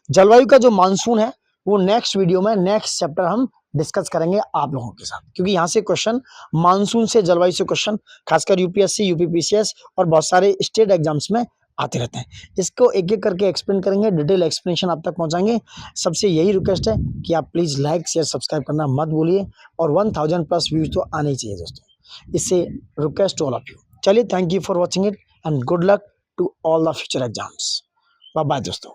जलवायु का जो मानसून है वो नेक्स्ट वीडियो में, नेक्स्ट चैप्टर हम डिस्कस करेंगे आप लोगों के साथ, क्योंकि यहाँ से क्वेश्चन, मानसून से, जलवायु से क्वेश्चन खासकर UPSC, UPPCS और बहुत सारे स्टेट एग्जाम्स में आते रहते हैं। इसको एक एक करके एक्सप्लेन करेंगे, डिटेल एक्सप्लेनेशन आप तक पहुंचाएंगे। सबसे यही रिक्वेस्ट है कि आप प्लीज लाइक शेयर सब्सक्राइब करना मत भूलिए और 1000 प्लस व्यूज तो आने ही चाहिए दोस्तों। इससे request to all of you. चलिए, thank you for watching it and good luck to all the future exams. Bye bye दोस्तों।